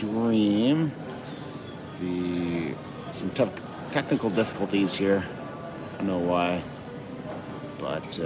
Dream. Some tough technical difficulties here. I don't know why, but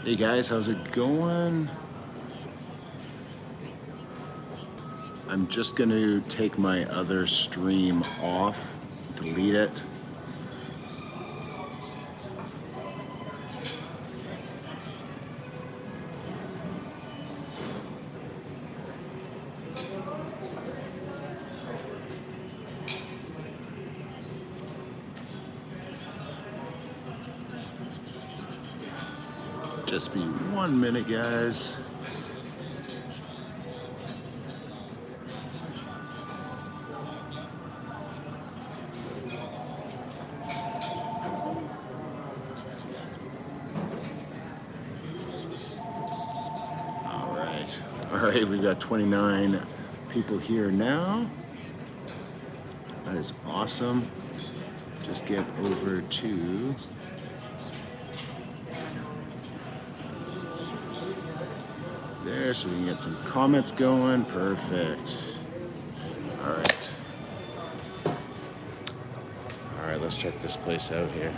hey guys, how's it going? I'm just going to take my other stream off, delete it. Just be 1 minute, guys. All right, we've got 29 people here now. That is awesome. Just get over to there so we can get some comments going. Perfect. All right, let's check this place out here.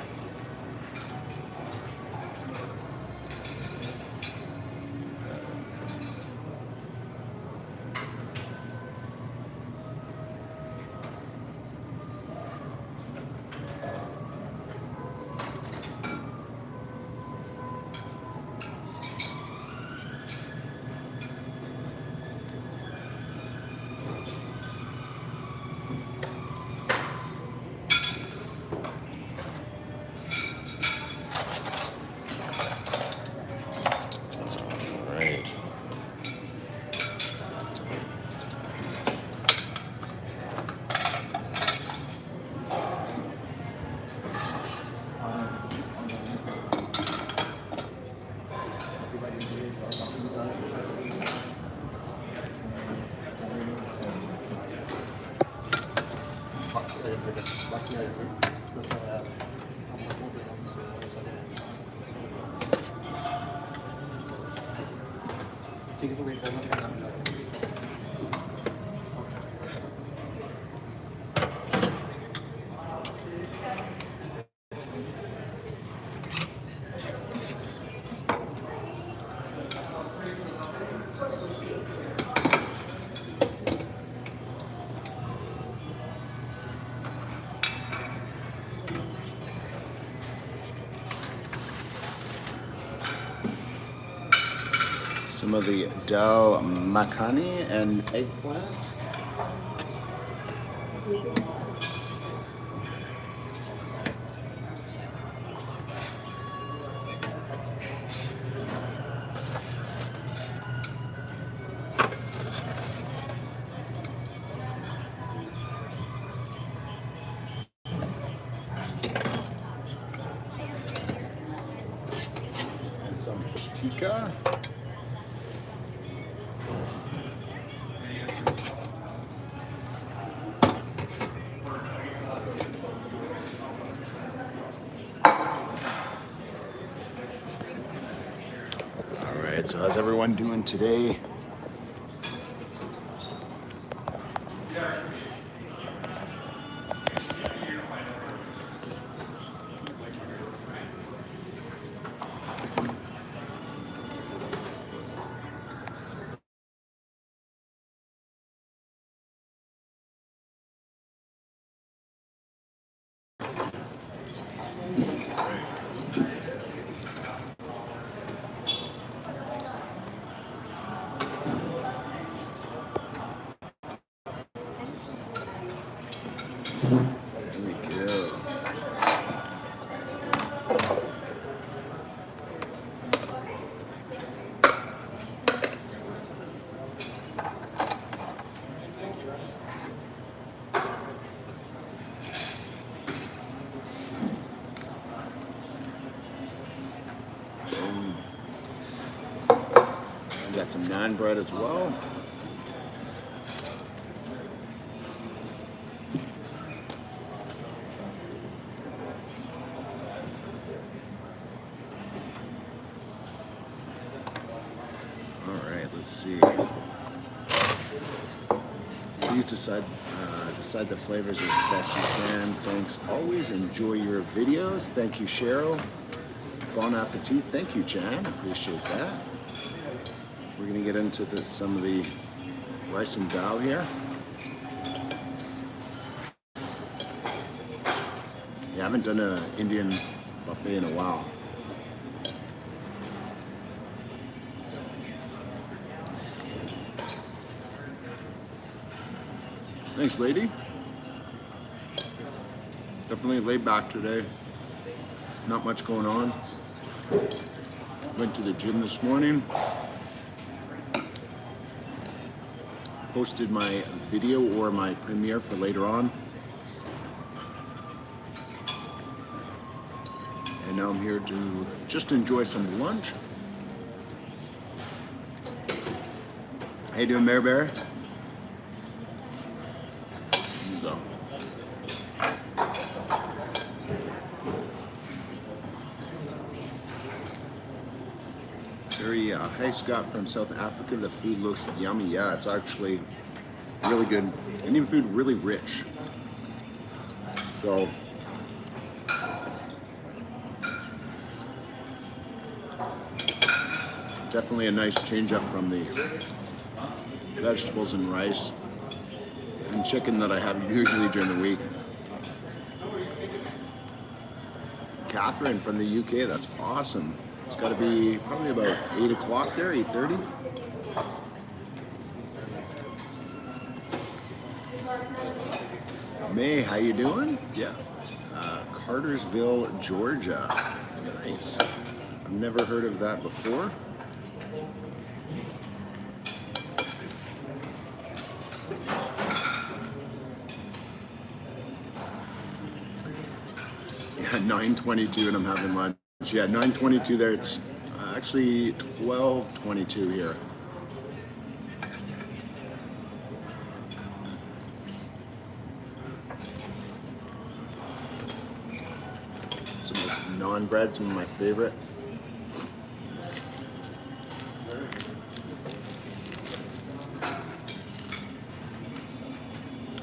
Some of the dal makhani and eggplant. And some fish tikka. So how's everyone doing today? We got some naan bread as well. All right, let's see. Please decide the flavors as best you can. Thanks. Always enjoy your videos. Thank you, Cheryl. Bon appetit. Thank you, Jan. Appreciate that. We're gonna get into some of the rice and dal here. Yeah, I haven't done an Indian buffet in a while. Thanks, lady. Definitely laid back today. Not much going on. Went to the gym this morning. Posted my video or my premiere for later on. And now I'm here to just enjoy some lunch. How you doing, Bear Bear? Go. Hi Scott from South Africa. The food looks yummy. Yeah, it's actually really good. Indian food, really rich. So definitely a nice change up from the vegetables and rice and chicken that I have usually during the week. Catherine from the UK, that's awesome. It's got to be probably about 8 o'clock there, 8:30. May, how you doing? Yeah. Cartersville, Georgia. Nice. I've never heard of that before. Yeah, 9:22 and I'm having lunch. Yeah, 9:22 there. It's actually 12:22 here. Some of this naan bread, some of my favorite.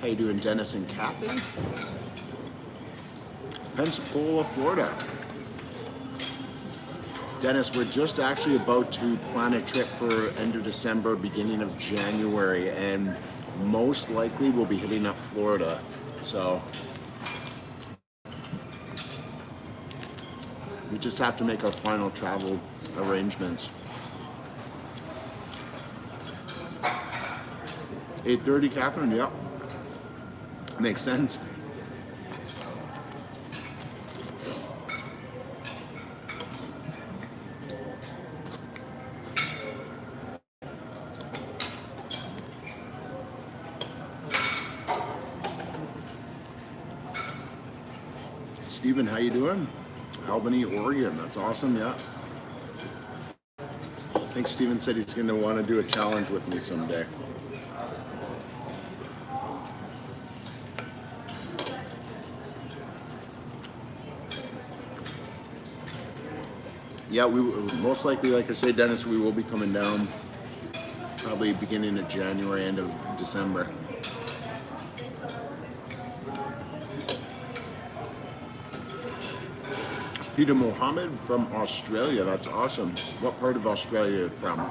How you doing, Dennis and Kathy? Pensacola, Florida. Dennis, we're just actually about to plan a trip for end of December, beginning of January, and most likely we'll be hitting up Florida. So we just have to make our final travel arrangements. 8:30, Catherine? Yep. Makes sense. Steven, how you doing? Albany, Oregon. That's awesome, yeah. I think Steven said he's going to want to do a challenge with me someday. Yeah, we most likely, like I say, Dennis, we will be coming down probably beginning of January, end of December. Peter Mohammed from Australia. That's awesome. What part of Australia are you from?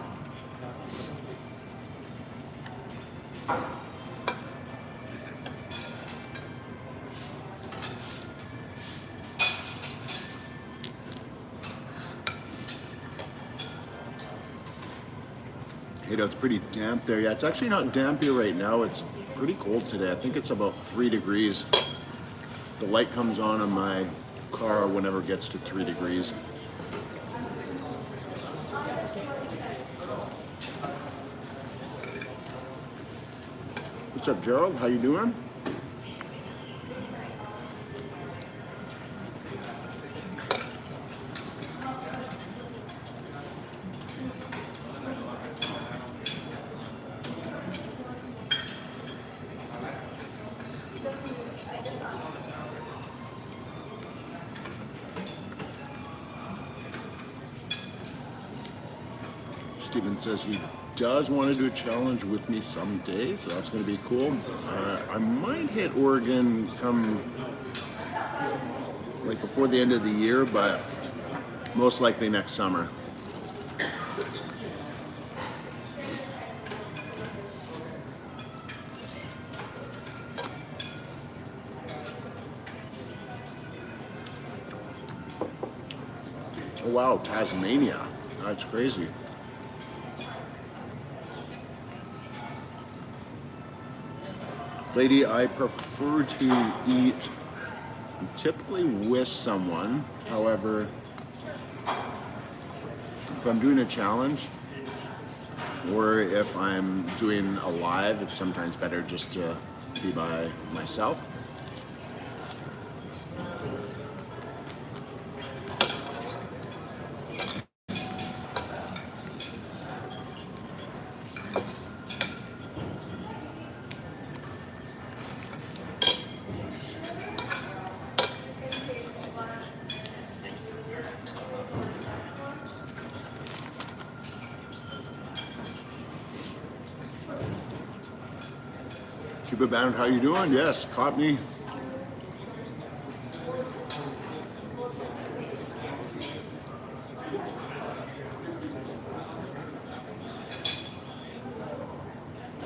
You know, it's pretty damp there. Yeah, it's actually not damp here right now. It's pretty cold today. I think it's about 3 degrees. The light comes on my car whenever it gets to 3 degrees. What's up, Gerald? How you doing? Steven says he does want to do a challenge with me someday, so that's going to be cool. I might hit Oregon come like before the end of the year, but most likely next summer. Oh wow, Tasmania. That's crazy. Lady, I prefer to eat typically with someone. However, if I'm doing a challenge or if I'm doing a live, it's sometimes better just to be by myself. Cuba Bound, how you doing? Yes, caught me.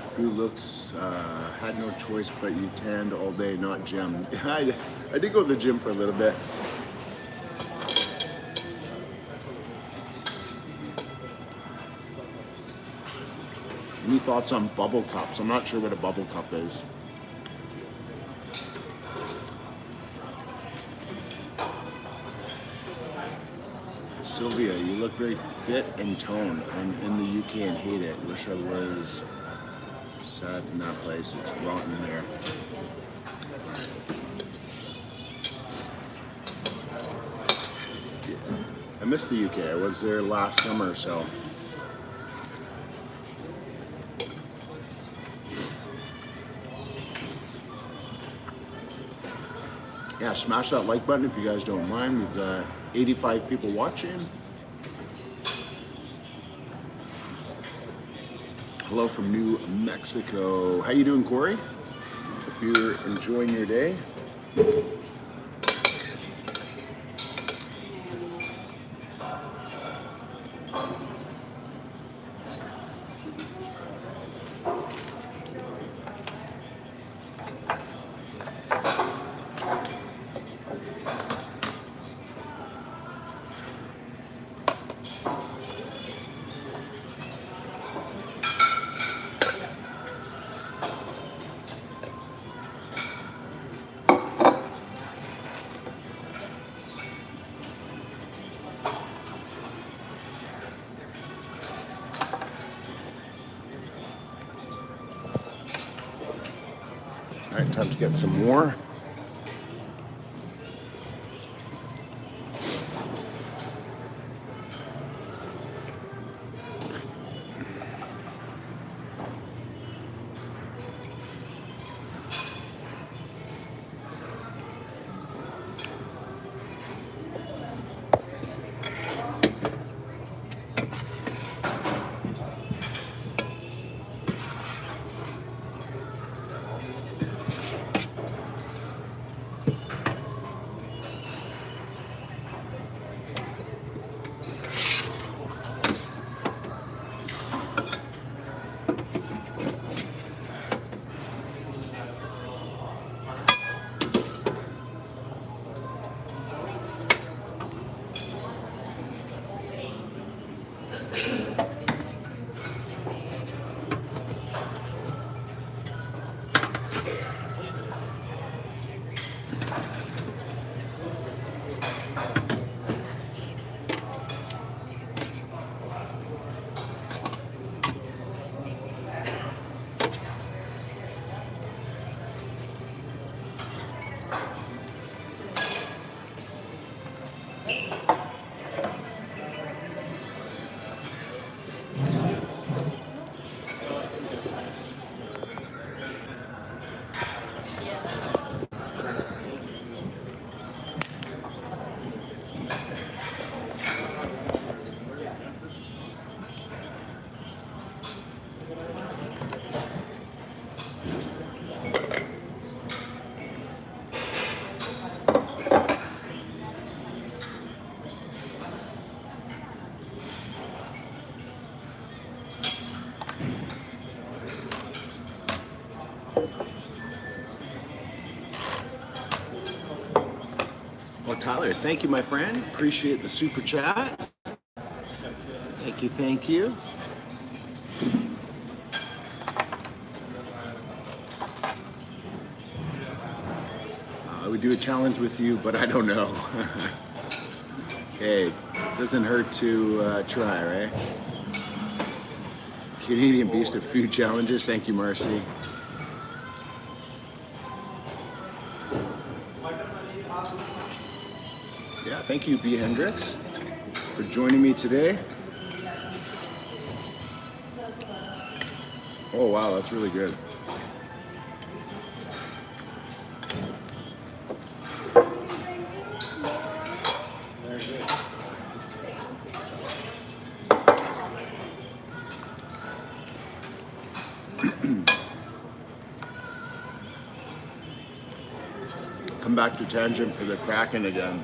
Few looks, had no choice but you tanned all day, not gym. I did go to the gym for a little bit. Any thoughts on bubble cups? I'm not sure what a bubble cup is. Sylvia, you look very fit and toned. I'm in the UK and hate it. Wish I was sad in that place. It's rotten here. Yeah. I miss the UK. I was there last summer, so. Yeah, smash that like button if you guys don't mind. We've got 85 people watching. Hello from New Mexico. How you doing, Corey? Hope you're enjoying your day. All right, time to get some more. Tyler, thank you, my friend. Appreciate the super chat. Thank you, thank you. I would do a challenge with you, but I don't know. Hey, doesn't hurt to try, right? Canadian Beast of Food Challenges. Thank you, Marcy. Yeah, thank you, B. Hendricks, for joining me today. Oh, wow, that's really good. Come back to Tangent for the Kraken again.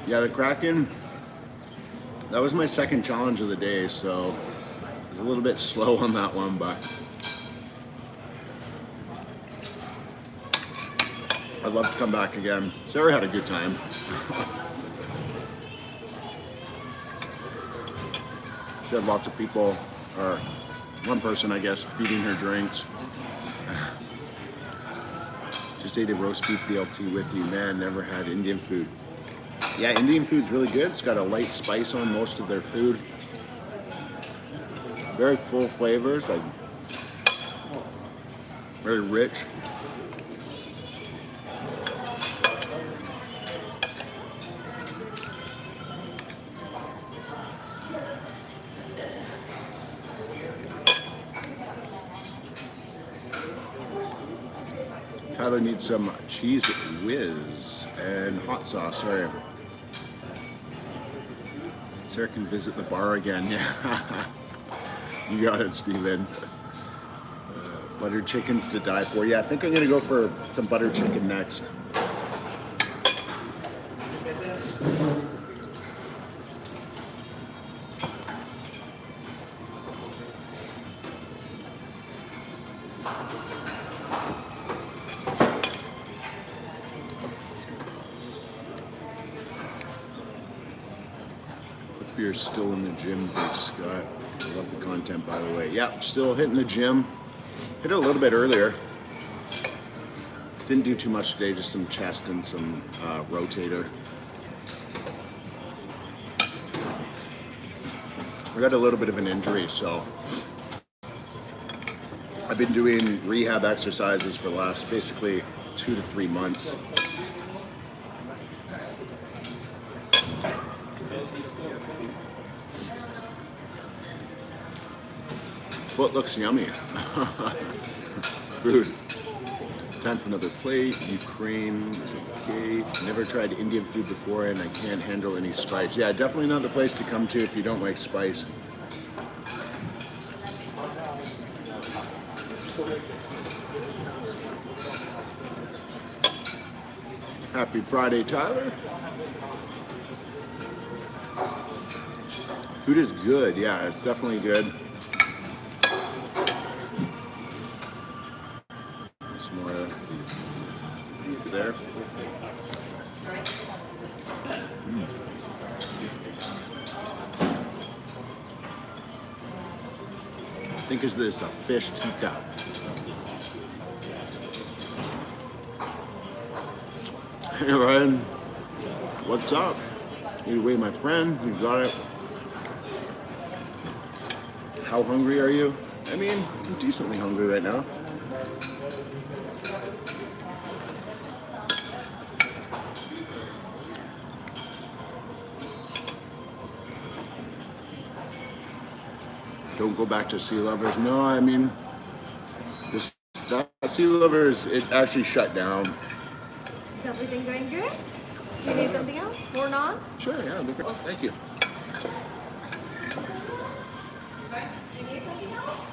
Yeah, the Kraken, that was my second challenge of the day, so I was a little bit slow on that one, but I'd love to come back again. Sarah had a good time. She had lots of people, or one person, I guess, feeding her drinks. Just ate a roast beef BLT with you. Man, never had Indian food. Yeah, Indian food's really good. It's got a light spice on most of their food. Very full flavors, like very rich. Tyler needs some cheese whiz and hot sauce. Sorry. Sarah can visit the bar again. Yeah. You got it, Steven. Buttered chickens to die for. Yeah, I think I'm going to go for some buttered chicken next. You're still in the gym, Big Scott. I love the content, by the way. Yeah, still hitting the gym. Hit it a little bit earlier. Didn't do too much today, just some chest and some rotator. I got a little bit of an injury, so I've been doing rehab exercises for the last basically 2 to 3 months. Foot looks yummy. Food. Time for another plate. Ukraine is okay. Never tried Indian food before and I can't handle any spice. Yeah, definitely not the place to come to if you don't like spice. Happy Friday, Tyler. Food is good. Yeah, it's definitely good. There. I think is this a fish tikka. Hey Ryan, what's up? Anyway, my friend, you got it. How hungry are you? I mean, I'm decently hungry right now. Don't go back to Sea Lovers. No, I mean, that Sea Lovers, it actually shut down. Is everything going good? Do you need something else? More naan? Sure, yeah, thank you. Do you need something else?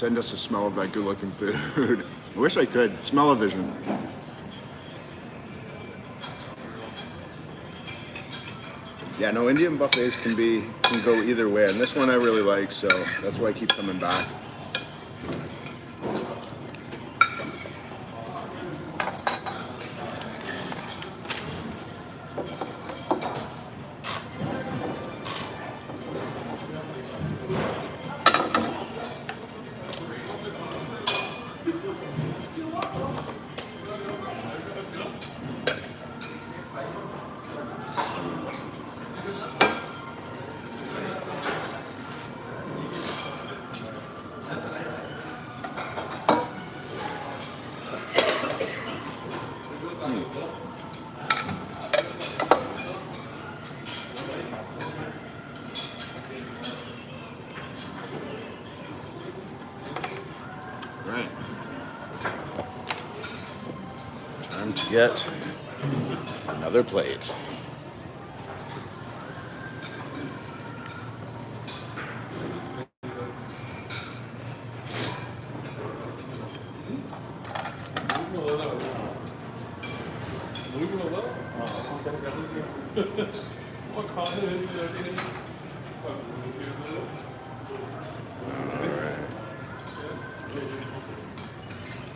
Send us a smell of that good-looking food. I wish I could. Smell-o-vision. Yeah, no, Indian buffets can go either way, and this one I really like, so that's why I keep coming back. Right. Time to get another plate.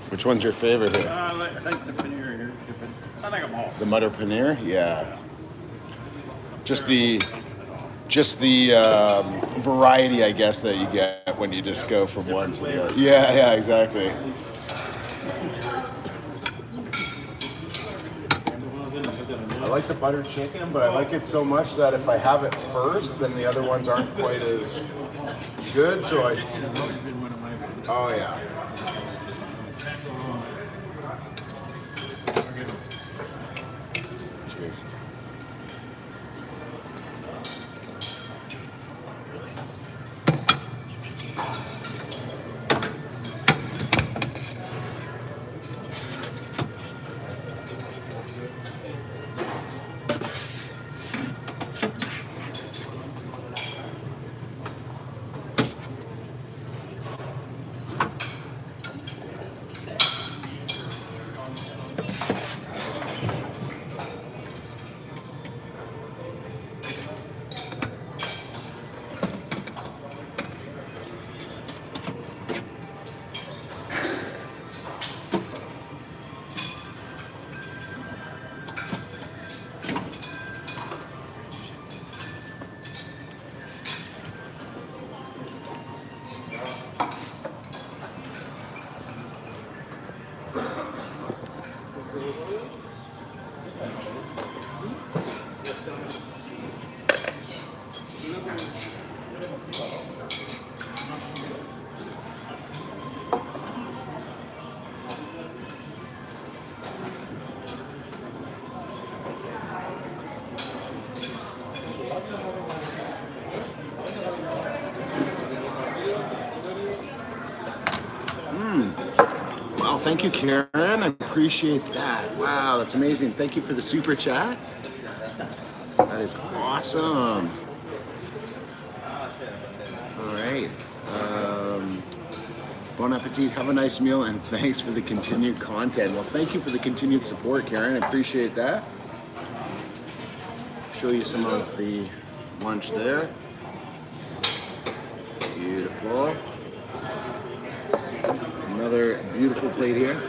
Which one's your favorite here? I think the paneer here. I think I'm all. The Mutter Paneer? Yeah. Just the variety, I guess, that you get when you just go from one to the other. Yeah, exactly. I like the butter chicken, but I like it so much that if I have it first, then the other ones aren't quite as good. So oh yeah. Cheers. Wow, thank you, Karen. I appreciate that. Wow, that's amazing. Thank you for the super chat. That is awesome. All right. Bon appetit. Have a nice meal, and thanks for the continued content. Well, thank you for the continued support, Karen. I appreciate that. Show you some of the lunch there. Beautiful. Another beautiful plate here.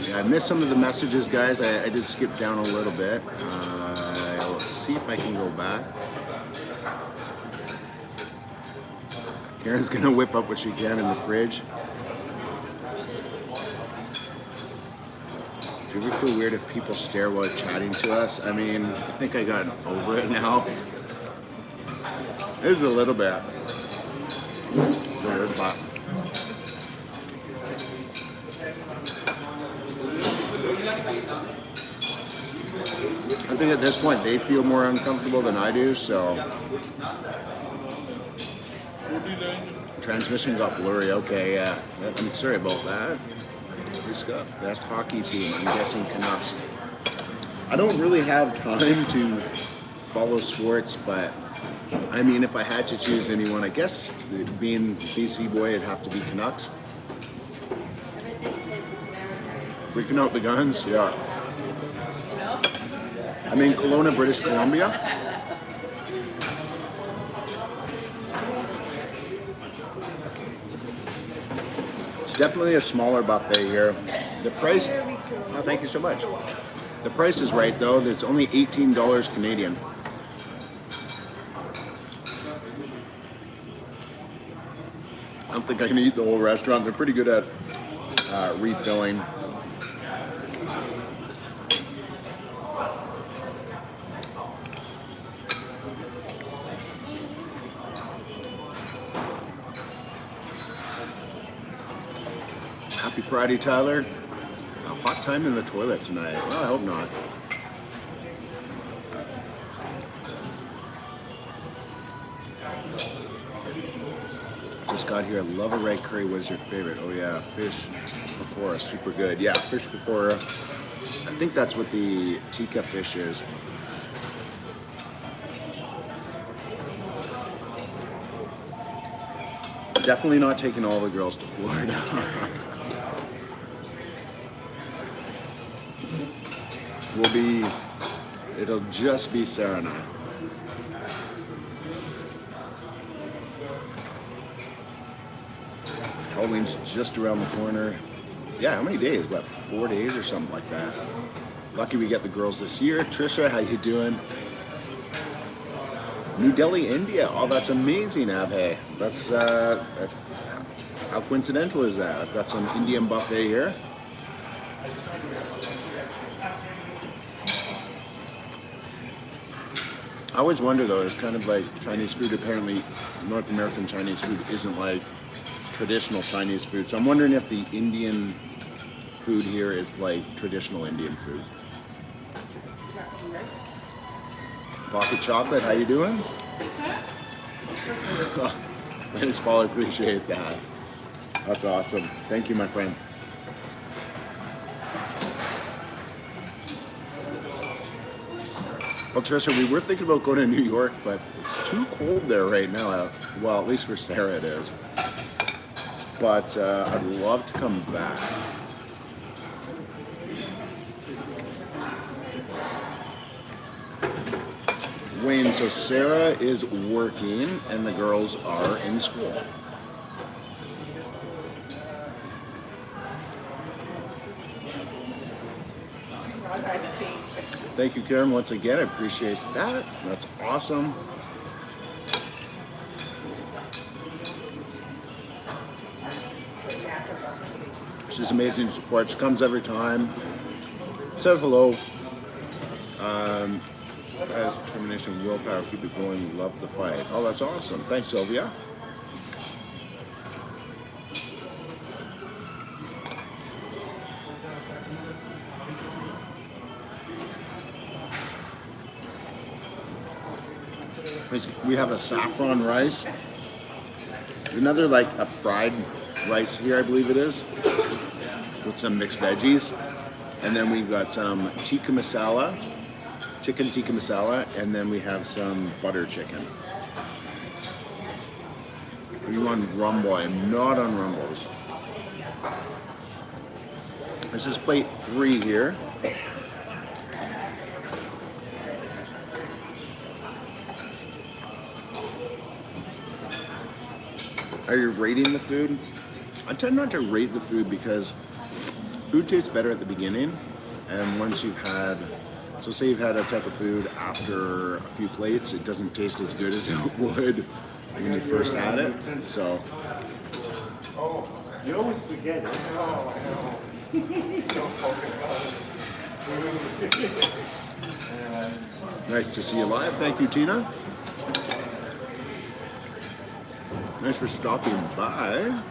Yeah, I missed some of the messages, guys. I did skip down a little bit. I'll see if I can go back. Karen's gonna whip up what she can in the fridge. Do you ever feel weird if people stare while chatting to us? I mean, I think I got over it now. It is a little bit weird, but I think at this point they feel more uncomfortable than I do, so. Transmission got blurry, okay, yeah. I'm sorry about that. Best hockey team, I'm guessing Canucks. I don't really have time to follow sports, but I mean, if I had to choose anyone, I guess being BC boy, it'd have to be Canucks. Freaking out the guns, yeah. I'm in Kelowna, British Columbia. It's definitely a smaller buffet here. The price, Very cool. oh, thank you so much. The price is right though, it's only $18 Canadian. I don't think I can eat the whole restaurant. They're pretty good at refilling. Happy Friday, Tyler. A hot time in the toilet tonight. Well, I hope not. Just got here. Love a red curry. What is your favorite? Oh yeah, fish pakora, super good. Yeah, fish pakora. I think that's what the tikka fish is. Definitely not taking all the girls to Florida. It'll just be Sarah and I. Halloween's just around the corner. Yeah, how many days? What, 4 days or something like that? Lucky we get the girls this year. Trisha, how you doing? New Delhi, India. Oh, that's amazing, Abhay. That's, how coincidental is that? I've got some Indian buffet here. I always wonder though, it's kind of like Chinese food. Apparently, North American Chinese food isn't like traditional Chinese food. So I'm wondering if the Indian food here is like traditional Indian food. Pocket chocolate, how you doing? Thanks, Paul, I appreciate that. That's awesome. Thank you, my friend. Well, Trisha, we were thinking about going to New York, but it's too cold there right now. Well, at least for Sarah it is. But I'd love to come back. Wayne, so Sarah is working and the girls are in school. Thank you, Karen, once again. I appreciate that. That's awesome. She's amazing support. She comes every time. Says hello. Has determination, willpower, keep it going. Love the fight. Oh, that's awesome. Thanks, Sylvia. We have a saffron rice. Another like a fried rice here, I believe it is, with some mixed veggies. And then we've got some tikka masala, chicken tikka masala, and then we have some butter chicken. Are you on Rumble? I'm not on Rumbles. This is plate 3 here. Are you rating the food? I tend not to rate the food because food tastes better at the beginning, and once you've had, so say you've had a type of food after a few plates, it doesn't taste as good as it would when you first had it. So. Oh, you always forget. Oh, I know. So Nice to see you live. Thank you, Tina. Thanks for stopping by.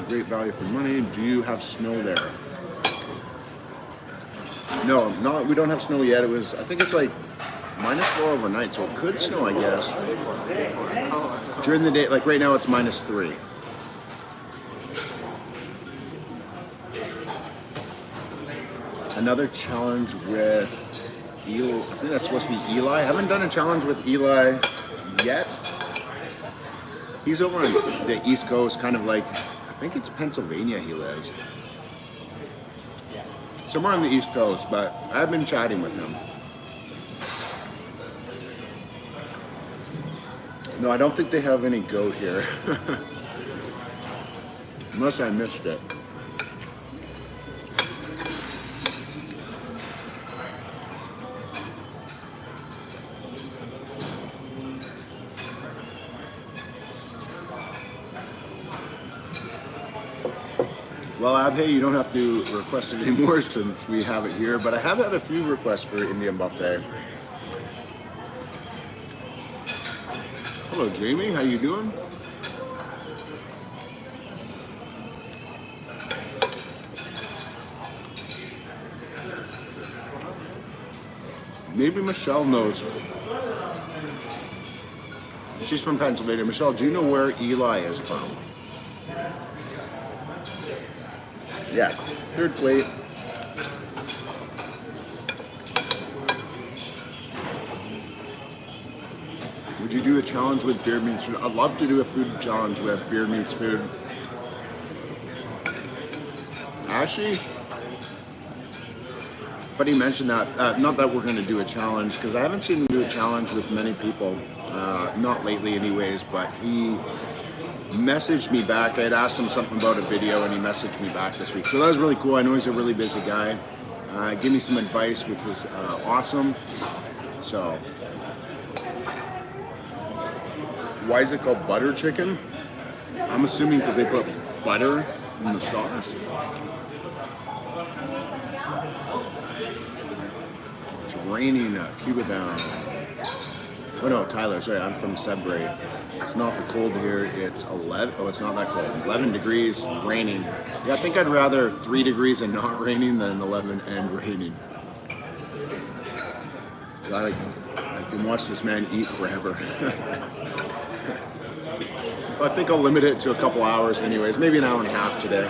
Great value for money. Do you have snow there? No, we don't have snow yet. It was, I think it's like -4 overnight, so it could snow, I guess. During the day, like right now it's -3. Another challenge with I think that's supposed to be Eli. I haven't done a challenge with Eli yet. He's over on the East Coast, kind of like, I think it's Pennsylvania he lives. Somewhere on the East Coast, but I've been chatting with him. No, I don't think they have any goat here. Unless I missed it. Well, Abhay, you don't have to request it anymore since we have it here, but I have had a few requests for Indian buffet. Hello, Jamie. How you doing? Maybe Michelle knows. She's from Pennsylvania. Michelle, do you know where Eli is from? Yeah, third plate. Would you do a challenge with Beard Meets Food? I'd love to do a food challenge with Beard Meets Food. Ashley? Funny you mentioned that. Not that we're going to do a challenge, because I haven't seen him do a challenge with many people. Not lately anyways, but he messaged me back. I had asked him something about a video and he messaged me back this week. So that was really cool. I know he's a really busy guy. Gave me some advice, which was awesome. So, why is it called butter chicken? I'm assuming because they put butter in the sauce. You need something else? It's raining Cuba down. Oh no, Tyler, sorry, I'm from Sudbury. It's not the cold here, it's 11, oh, it's not that cold. 11 degrees, raining. Yeah, I think I'd rather 3 degrees and not raining than 11 and raining. God, I can watch this man eat forever. Well, I think I'll limit it to a couple hours anyways, maybe an hour and a half today.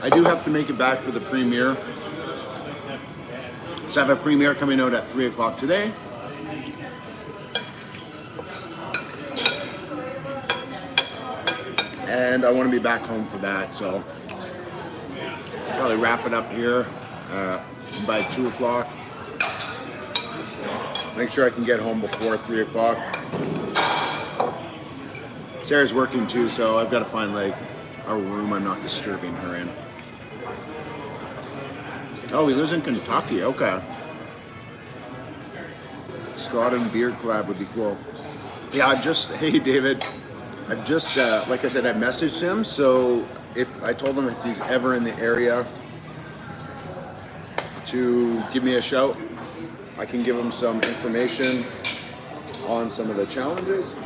I do have to make it back for the premiere. So I have a premiere coming out at 3 o'clock today. And I want to be back home for that, so probably wrap it up here by 2 o'clock. Make sure I can get home before 3 o'clock. Sarah's working too, so I've got to find like a room I'm not disturbing her in. Oh, he lives in Kentucky. Okay. Scott and Beard collab would be cool. Yeah, hey David. I've just, like I said, I messaged him. So I told him if he's ever in the area to give me a shout, I can give him some information on some of the challenges.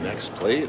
Next plate.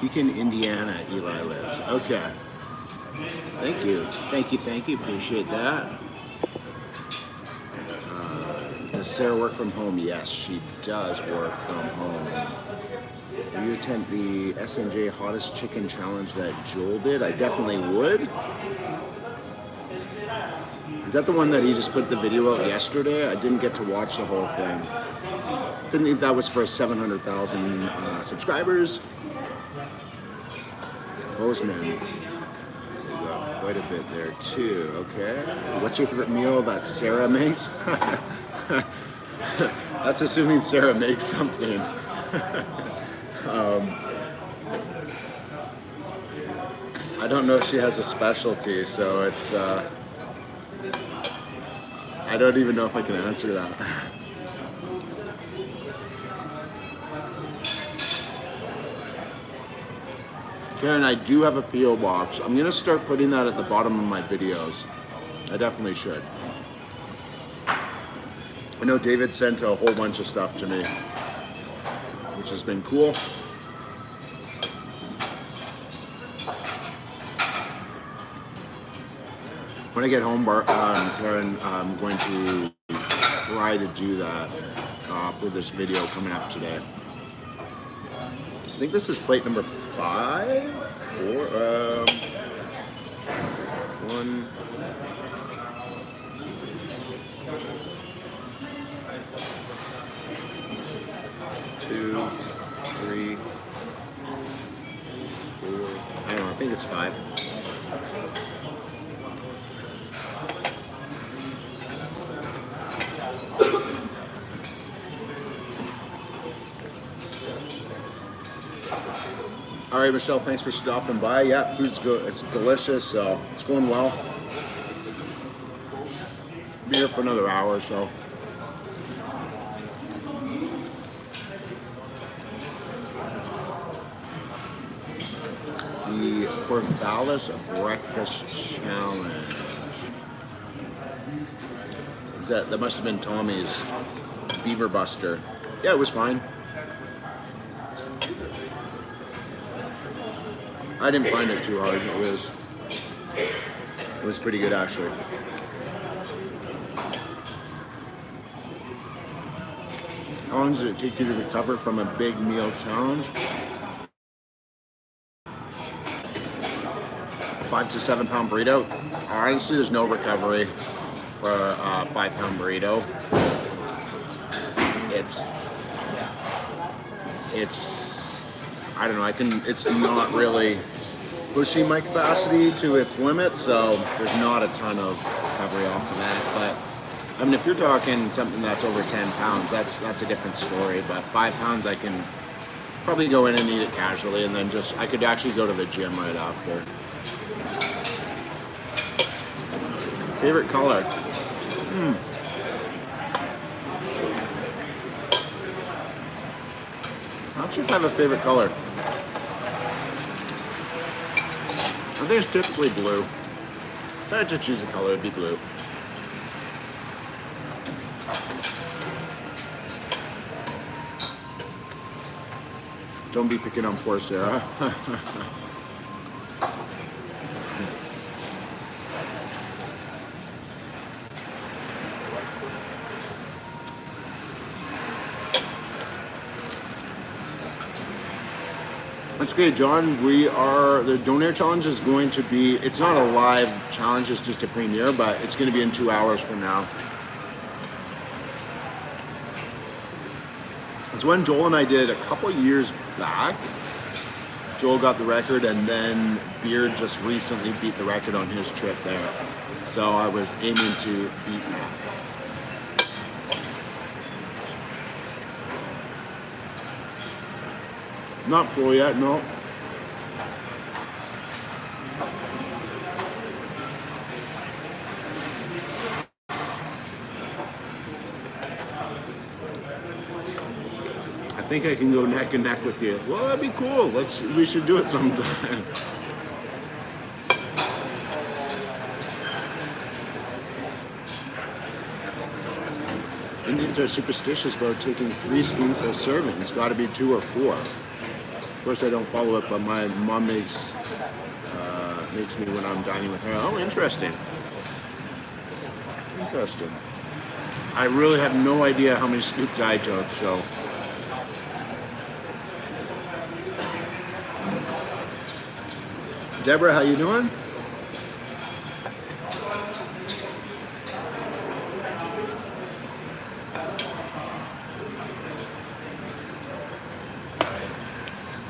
Pekin, Indiana, Eli lives. Okay. Thank you. Thank you. Appreciate that. Does Sarah work from home? Yes, she does work from home. Will you attend the SNJ Hottest Chicken Challenge that Joel did? I definitely would. Is that the one that he just put the video out yesterday? I didn't get to watch the whole thing. Didn't think that was for 700,000 subscribers. Bozeman. There you go. Quite a bit there too. Okay. What's your favorite meal that Sarah makes? That's assuming Sarah makes something. I don't know if she has a specialty, so it's. I don't even know if I can answer that. Karen, I do have a P.O. box. I'm going to start putting that at the bottom of my videos. I definitely should. I know David sent a whole bunch of stuff to me, which has been cool. When I get home, Karen, I'm going to try to do that with this video coming up today. I think this is plate number 5, 4, 1, 2, 3, 4. I don't know. I think it's 5. All right, Michelle, thanks for stopping by. Yeah, food's good. It's delicious, so it's going well. Be here for another hour or so. The Corvallis Breakfast Challenge. That must have been Tommy's Beaver Buster. Yeah, it was fine. I didn't find it too hard. It was pretty good actually. How long does it take you to recover from a big meal challenge? 5 to 7 pound burrito. Honestly, there's no recovery for a 5-pound burrito. It's I don't know. It's not really pushing my capacity to its limit, so there's not a ton of recovery off of that. But I mean, if you're talking something that's over 10 pounds, that's a different story. But 5 pounds, I can probably go in and eat it casually, and then I could actually go to the gym right after. Favorite color? I'm not sure if I have a favorite color. I think it's typically blue. If I had to choose a color, it'd be blue. Don't be picking on poor Sarah. That's great, John. The Donair Challenge is going to be, it's not a live challenge, it's just a premiere, but it's going to be in 2 hours from now. It's one Joel and I did a couple years back. Joel got the record, and then Beard just recently beat the record on his trip there. So I was aiming to beat that. Not full yet, no. I think I can go neck and neck with you. Well, that'd be cool. We should do it sometime. Indians are superstitious about taking 3 spoonfuls servings. Got to be 2 or 4. Of course, I don't follow it, but my mom makes me when I'm dining with her. Oh, interesting. Interesting. I really have no idea how many scoops I took, so. Deborah, how you doing?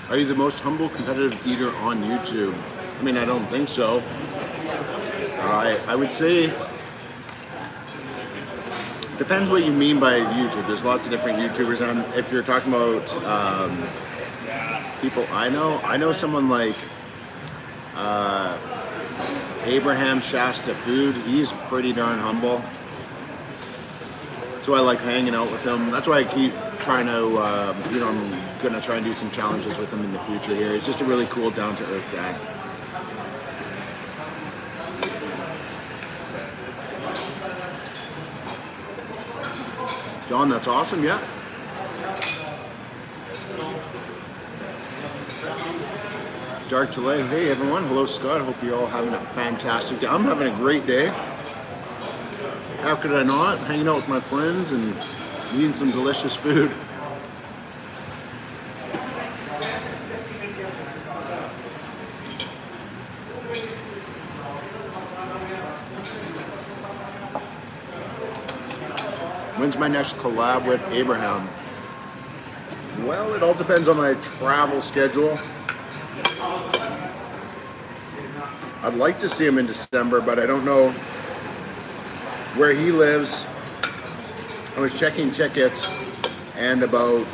Are you the most humble, competitive eater on YouTube? I mean, I don't think so. I would say, depends what you mean by YouTube. There's lots of different YouTubers, and if you're talking about people I know someone like Abraham Shasta Food. He's pretty darn humble. So I like hanging out with him. That's why I keep trying to, I'm gonna try and do some challenges with him in the future here. He's just a really cool, down-to-earth guy. John, that's awesome, yeah. Dark Delay, hey everyone, hello Scott, hope you're all having a fantastic day. I'm having a great day. How could I not? Hanging out with my friends and eating some delicious food. When's my next collab with Abraham? Well, it all depends on my travel schedule. I'd like to see him in December, but I don't know where he lives. I was checking tickets, and about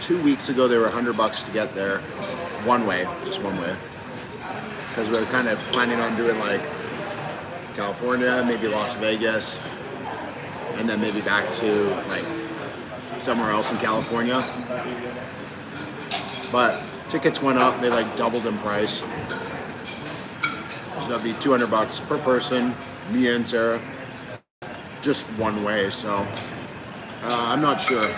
2 weeks ago they were $100 to get there, one way, just one way. Because we were kind of planning on doing like California, maybe Las Vegas, and then maybe back to like somewhere else in California. But tickets went up, they like doubled in price. So that'd be $200 per person, me and Sarah, just one way, so I'm not sure.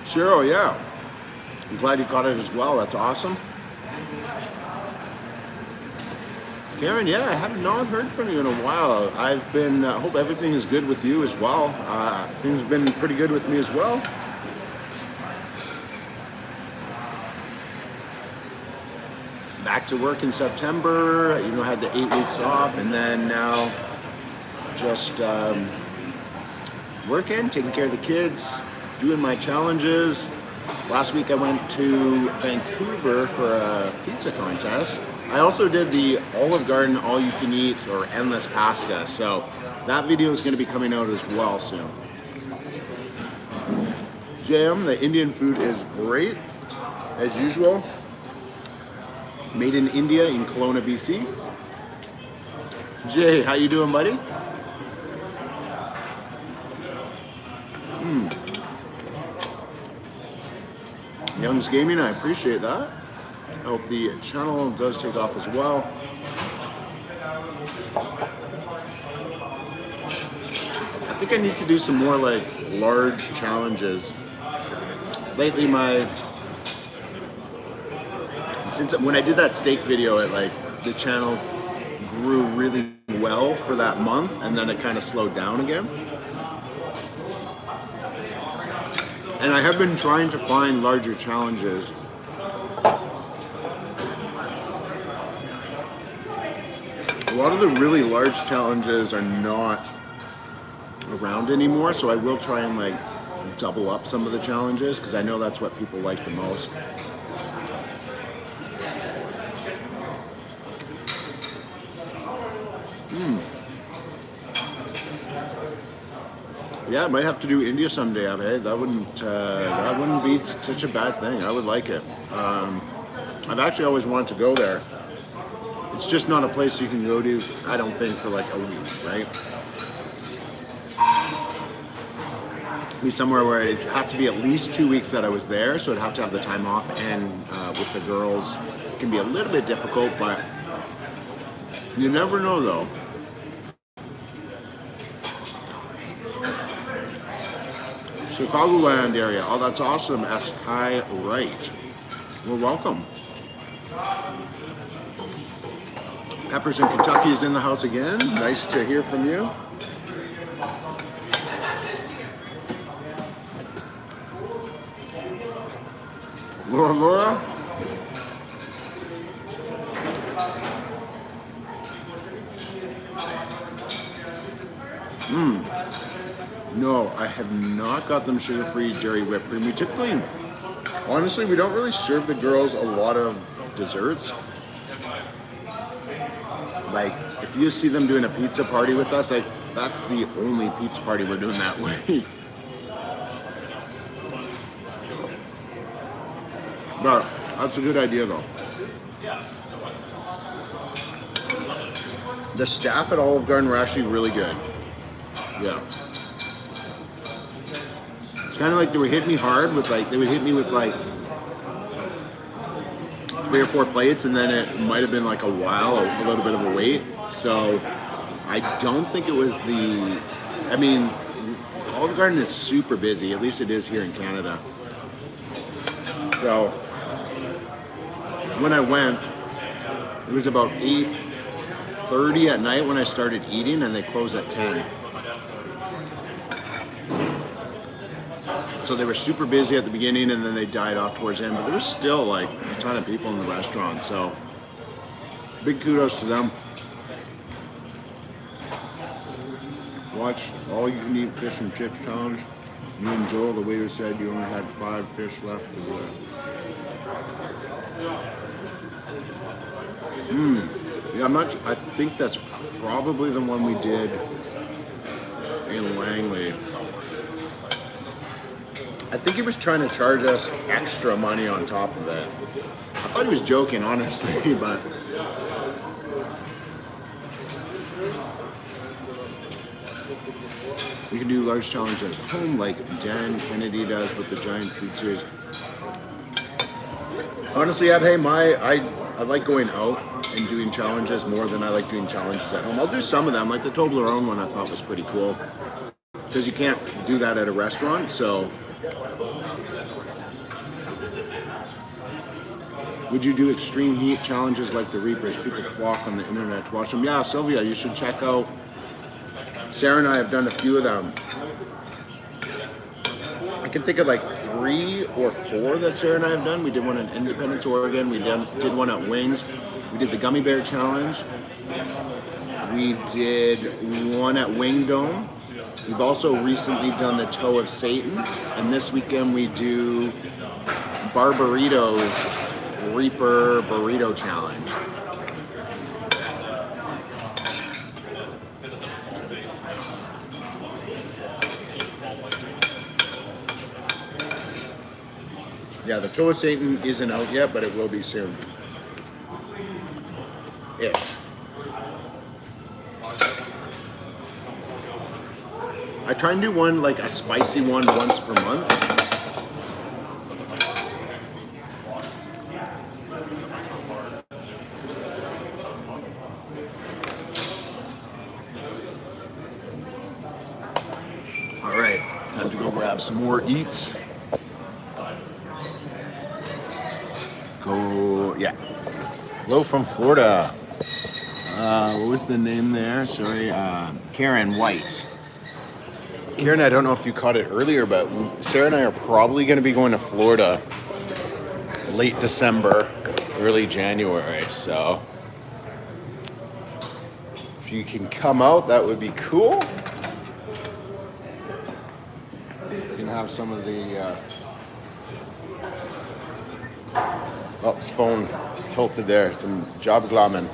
Cheryl, yeah. I'm glad you caught it as well, that's awesome. Karen, yeah, I have not heard from you in a while. I've been, hope everything is good with you as well. Things have been pretty good with me as well. Back to work in September, had the 8 weeks off, and then now just working, taking care of the kids, doing my challenges. Last week I went to Vancouver for a pizza contest. I also did the Olive Garden all-you-can-eat or endless pasta, so that video is going to be coming out as well soon. JM, the Indian food is great, as usual. Made in India in Kelowna, BC. Jay, how you doing, buddy? Young's Gaming, I appreciate that. I hope the channel does take off as well. I think I need to do some more like large challenges. Lately when I did that steak video, the channel grew really well for that month, and then it kind of slowed down again. And I have been trying to find larger challenges. A lot of the really large challenges are not around anymore, so I will try and like double up some of the challenges because I know that's what people like the most. Yeah, I might have to do India someday, Abhay. That wouldn't be such a bad thing. I would like it. I've actually always wanted to go there. It's just not a place you can go to, I don't think, for like a week, right? Be somewhere where it'd have to be at least 2 weeks that I was there, so I'd have to have the time off, and with the girls, it can be a little bit difficult, but you never know though. Chicagoland area. Oh, that's awesome. Sky Wright. Well, welcome. Peppers in Kentucky is in the house again. Nice to hear from you. Laura. No, I have not got them sugar-free dairy whipped cream. We typically, honestly, we don't really serve the girls a lot of desserts. Like, if you see them doing a pizza party with us, like, that's the only pizza party we're doing that week. But that's a good idea, though. The staff at Olive Garden were actually really good. Yeah. It's kind of like they were hitting me hard with like, they would hit me with like 3 or 4 plates, and then it might have been like a while, a little bit of a wait. So I don't think it was the, I mean, Olive Garden is super busy, at least it is here in Canada. So when I went, it was about 8:30 at night when I started eating, and they closed at 10. So they were super busy at the beginning, and then they died off towards the end, but there was still like a ton of people in the restaurant, so big kudos to them. Watch All You Can Eat Fish and Chips Challenge. You and Joel, the waiter said you only had 5 fish left to do it. Yeah, I think that's probably the one we did in Langley. I think he was trying to charge us extra money on top of it. I thought he was joking, honestly, but we can do large challenges at home like Dan Kennedy does with the Giant Food Series. Honestly, I like going out and doing challenges more than I like doing challenges at home. I'll do some of them, like the Toblerone one I thought was pretty cool, because you can't do that at a restaurant, so. Would you do extreme heat challenges like the Reapers? People flock on the internet to watch them. Yeah, Sylvia, you should check out. Sarah and I have done a few of them. I can think of like 3 or 4 that Sarah and I have done. We did one in Independence, Oregon. We did one at Wings. We did the Gummy Bear Challenge. We did one at Wing Dome. We've also recently done the Toe of Satan. And this weekend we do Barburrito's Reaper Burrito Challenge. Yeah, the Toe of Satan isn't out yet, but it will be soon. Ish. I try and do one, like a spicy one, once per month. All right, time to go grab some more eats. Yeah. Hello from Florida. What was the name there? Sorry, Karen White. Karen, I don't know if you caught it earlier, but Sarah and I are probably going to be going to Florida late December, early January. So if you can come out, that would be cool. You can have some of the... Oh, his phone tilted there. Some job glomming.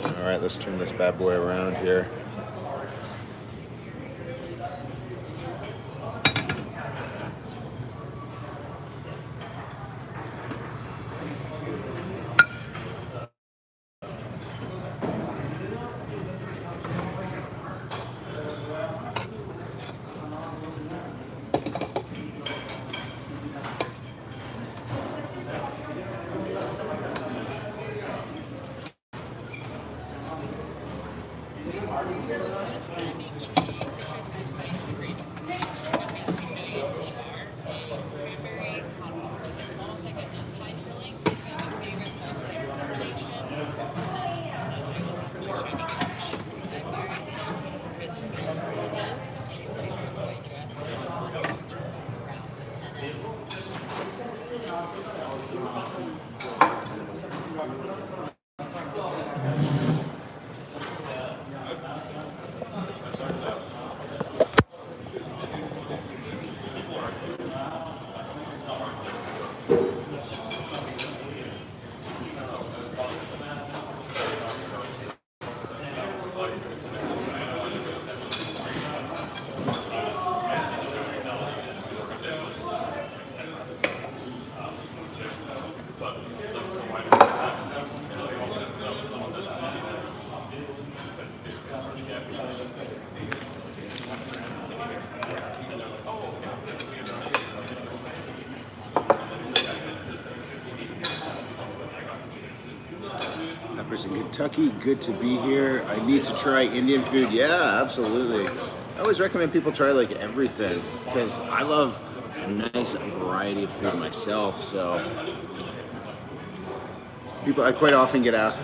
All right, let's turn this bad boy around here. Peppers in Kentucky, good to be here. I need to try Indian food. Yeah, absolutely. I always recommend people try like everything because I love a nice variety of food myself. So I quite often get asked,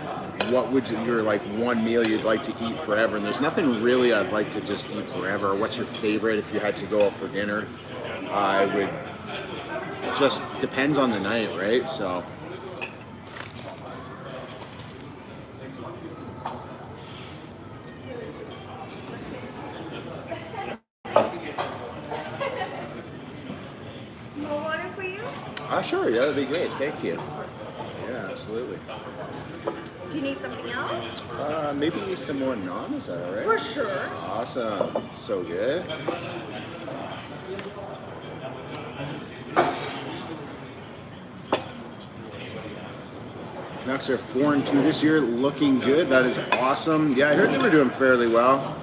what would your like one meal you'd like to eat forever? And there's nothing really I'd like to just eat forever. What's your favorite if you had to go out for dinner? I would, it just depends on the night, right? So More water for you? sure, yeah, that'd be great. Thank you. Yeah, absolutely. Do you need something else? Maybe some more naan, is that all right? For sure. Awesome. So good. Canucks are 4-2 this year, looking good. That is awesome. Yeah, I heard they were doing fairly well.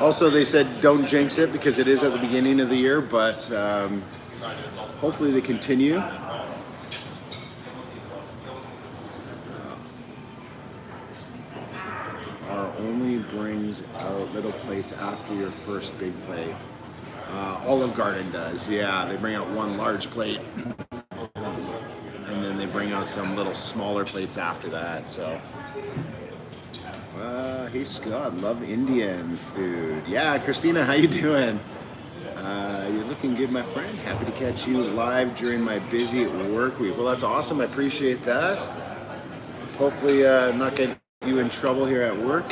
Also, they said don't jinx it because it is at the beginning of the year, but hopefully they continue. Only brings out little plates after your first big plate. Olive Garden does, yeah. They bring out one large plate, and then they bring out some little smaller plates after that. So, hey Scott, love Indian food. Yeah, Christina, how you doing? You're looking good, my friend. Happy to catch you live during my busy work week. Well, that's awesome. I appreciate that. Hopefully, not getting you in trouble here at work.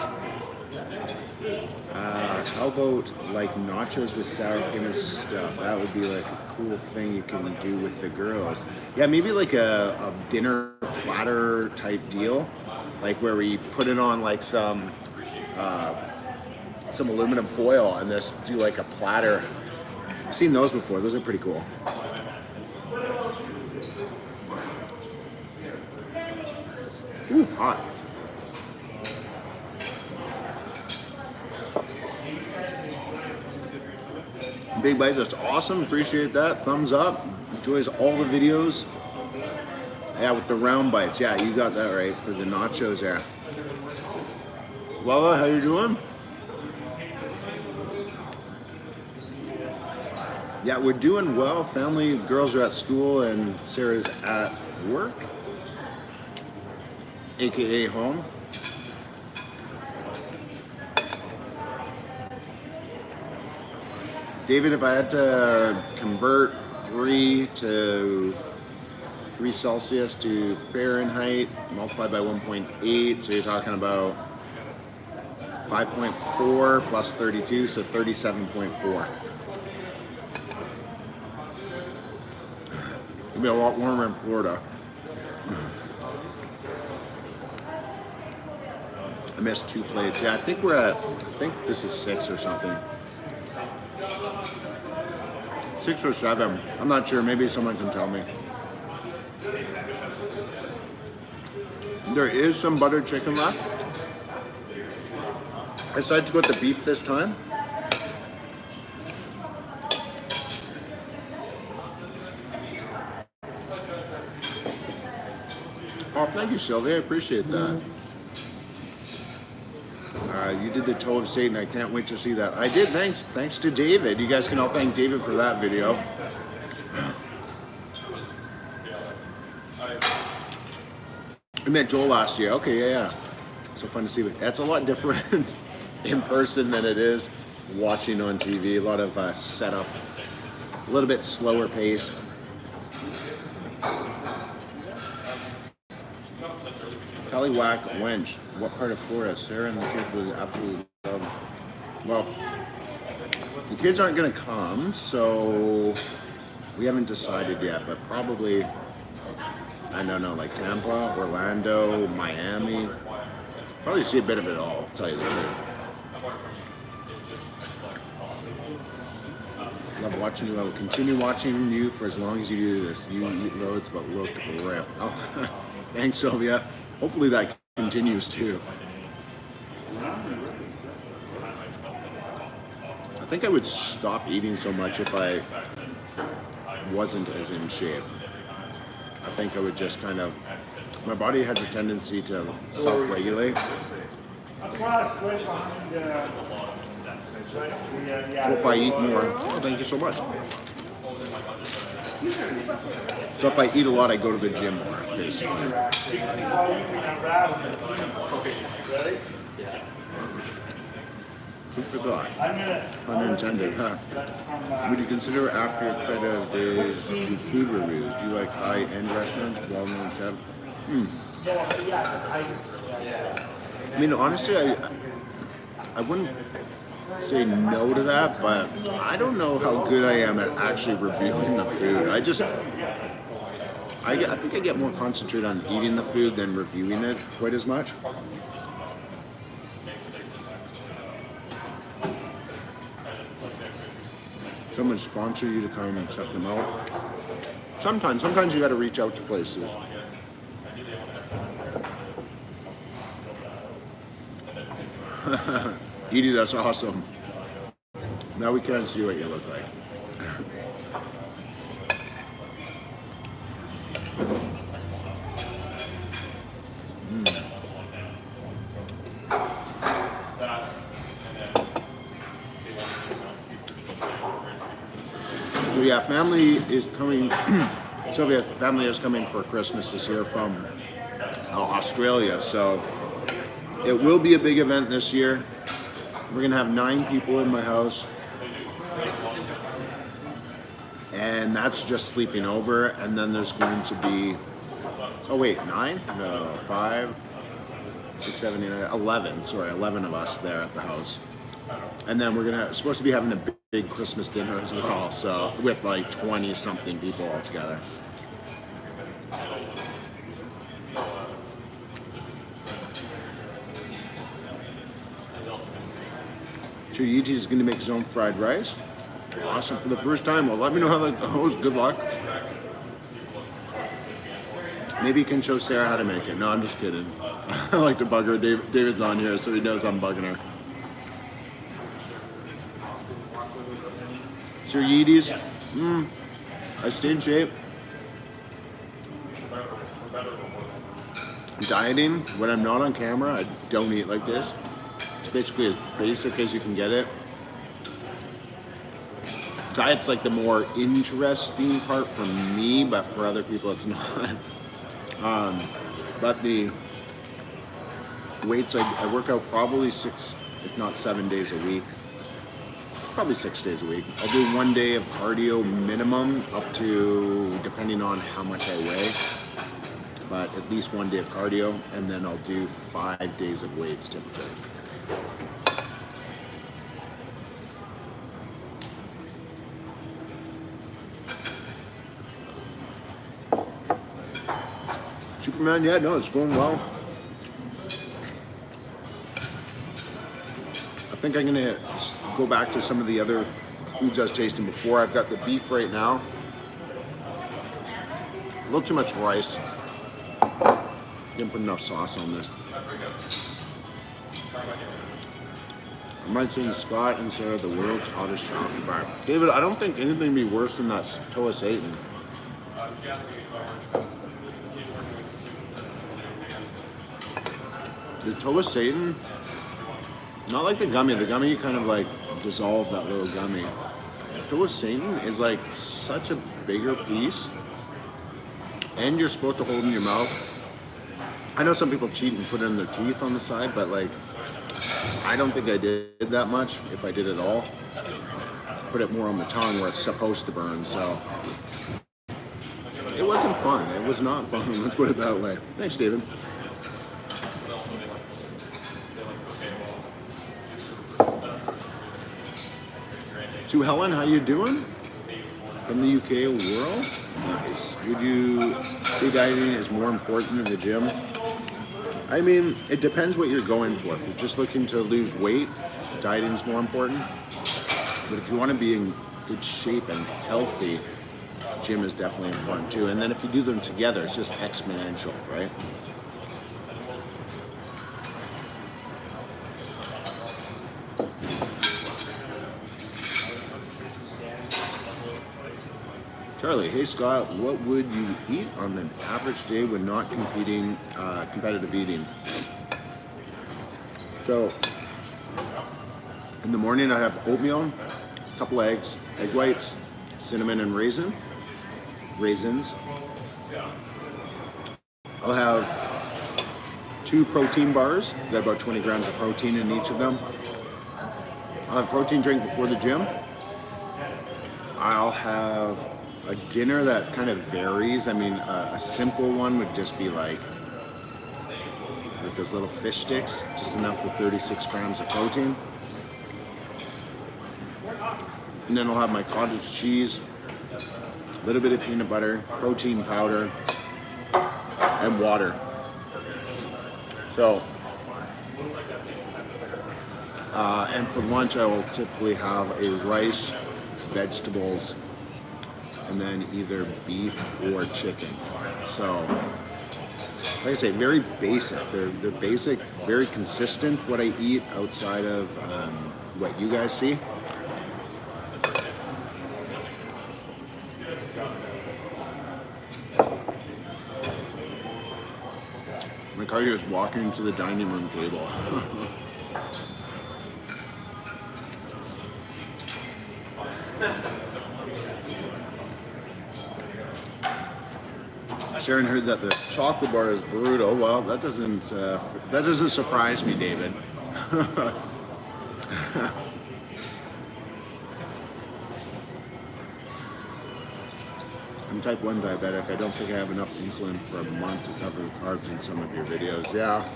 How about like nachos with sour cream and stuff? That would be like a cool thing you can do with the girls. Yeah, maybe like a dinner platter type deal, like where we put it on like some aluminum foil and just do like a platter. I've seen those before. Those are pretty cool. Ooh, hot. Big Bite, just awesome. Appreciate that. Thumbs up. Enjoys all the videos. Yeah, with the round bites. Yeah, you got that right for the nachos there. Lala, how you doing? Yeah, we're doing well. Family, girls are at school and Sarah's at work, aka home. David, if I had to convert 3 Celsius to Fahrenheit, multiplied by 1.8, so you're talking about 5.4 plus 32, so 37.4. It'll be a lot warmer in Florida. I missed 2 plates. Yeah, I think this is 6 or something. 6 or 7. I'm not sure. Maybe someone can tell me. There is some buttered chicken left. I decided to go with the beef this time. Oh, thank you, Sylvia. I appreciate that. You did the Toe of Satan. I can't wait to see that. I did. Thanks to David. You guys can all thank David for that video. I met Joel last year. Okay, yeah. So fun to see. That's a lot different in person than it is watching on TV. A lot of setup, a little bit slower pace. Tallywhack Wench. What part of Florida? Sarah and the kids would absolutely love. Well, the kids aren't going to come, so we haven't decided yet, but probably, I don't know, like Tampa, Orlando, Miami. Probably see a bit of it all, to tell you the truth. Love watching you. I will continue watching you for as long as you do this. You eat loads, but look rip. Oh, thanks, Sylvia. Hopefully that continues too. I think I would stop eating so much if I wasn't as in shape. I think I would just kind of, my body has a tendency to self-regulate. So if I eat more, oh, thank you so much. So if I eat a lot, I go to the gym more, basically. Food for thought. Unintended, huh? Would you consider after quite a day do food reviews? Do you like high-end restaurants, well-known chef? I mean, honestly, I wouldn't say no to that, but I don't know how good I am at actually reviewing the food. I think I get more concentrated on eating the food than reviewing it quite as much. Someone sponsor you to come and check them out. Sometimes you got to reach out to places. Edie, that's awesome. Now we can't see what you look like. So yeah, family is coming. Sylvia's family is coming for Christmas this year from Australia, so it will be a big event this year. We're gonna have 9 people in my house, and that's just sleeping over. And then there's going to be, 9? No, 5, 6, 7, 8, 9, 11. Sorry, 11 of us there at the house. And then we're supposed to be having a big Christmas dinner as well, so with like 20 something people all together. So Yuji is going to make his own fried rice. Awesome, for the first time. Well, let me know how that goes. Good luck. Maybe you can show Sarah how to make it. No, I'm just kidding. I like to bug her. David's on here, so he knows I'm bugging her. Sir Yeeties, I stay in shape. Dieting, when I'm not on camera, I don't eat like this. It's basically as basic as you can get it. Diet's like the more interesting part for me, but for other people it's not. But the weights, I work out probably 6, if not 7 days a week. probably 6 days a week. I'll do 1 day of cardio minimum up to, depending on how much I weigh, but at least 1 day of cardio, and then I'll do 5 days of weights typically. Superman, yeah, no, it's going well. I think I'm gonna go back to some of the other foods I was tasting before. I've got the beef right now. A little too much rice. Didn't put enough sauce on this. I might send Scott instead of the world's hottest chocolate bar. David, I don't think anything would be worse than that Toa Satan. The Toa Satan, not like the gummy. The gummy, you kind of like dissolve that little gummy. Toa Satan is like such a bigger piece, and you're supposed to hold it in your mouth. I know some people cheat and put it in their teeth on the side, but like, I don't think I did that much, if I did at all. Put it more on the tongue where it's supposed to burn, so. It wasn't fun. It was not fun, let's put it that way. Thanks, David. To Helen, how you doing? From the UK world? Nice. Would you say dieting is more important than the gym? I mean, it depends what you're going for. If you're just looking to lose weight, dieting's more important. But if you want to be in good shape and healthy, gym is definitely important too. And then if you do them together, it's just exponential, right? Charlie, hey Scott, what would you eat on an average day when not competing competitive eating? So, in the morning I have oatmeal, a couple eggs, egg whites, cinnamon and raisins. I'll have 2 protein bars, got about 20 grams of protein in each of them. I'll have a protein drink before the gym. I'll have a dinner that kind of varies. I mean, a simple one would just be like those little fish sticks, just enough for 36 grams of protein. And then I'll have my cottage cheese, a little bit of peanut butter, protein powder, and water. So, and for lunch I will typically have a rice, vegetables, and then either beef or chicken. So, like I say, very basic. They're basic, very consistent what I eat outside of what you guys see. My cardio is walking to the dining room table. Sharon heard that the chocolate bar is brutal. Well, that doesn't surprise me, David. I'm type 1 diabetic. I don't think I have enough insulin for a month to cover the carbs in some of your videos. Yeah.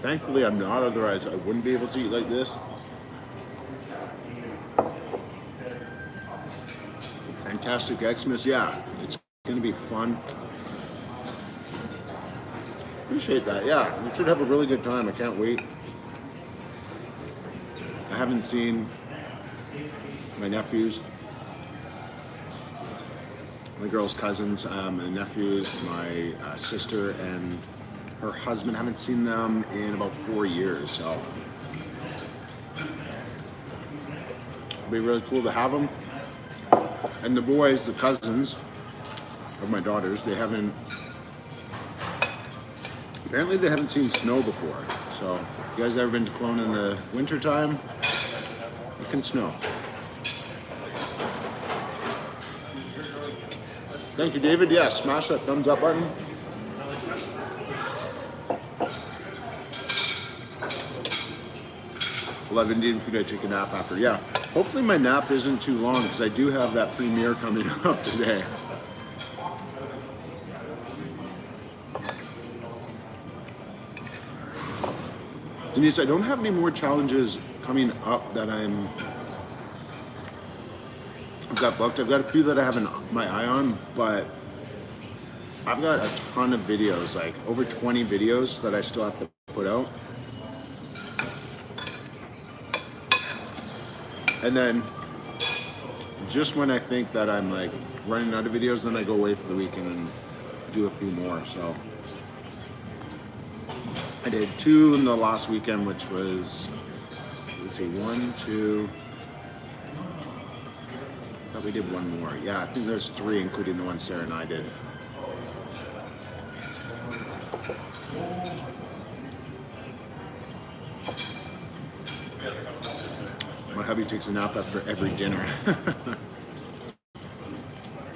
Thankfully, I'm not. Otherwise, I wouldn't be able to eat like this. Fantastic Xmas. Yeah, it's going to be fun. Appreciate that. Yeah, we should have a really good time. I can't wait. I haven't seen my nephews, my girl's cousins, my nephews, my sister and her husband. I haven't seen them in about 4 years, so it'll be really cool to have them. And the boys, the cousins of my daughters, apparently they haven't seen snow before. So if you guys ever been to Kelowna in the winter time, it can snow. Thank you, David. Yeah, smash that thumbs up button. 11, didn't think I'd take a nap after. Yeah, hopefully my nap isn't too long because I do have that premiere coming up today. Denise, I don't have any more challenges coming up that I've got booked. I've got a few that I have my eye on, but I've got a ton of videos, like over 20 videos that I still have to put out. And then just when I think that I'm like running out of videos, then I go away for the weekend and do a few more. So I did 2 in the last weekend, which was, let's see, 1, 2. I thought we did 1 more. Yeah, I think there's 3, including the one Sarah and I did. My hubby takes a nap after every dinner.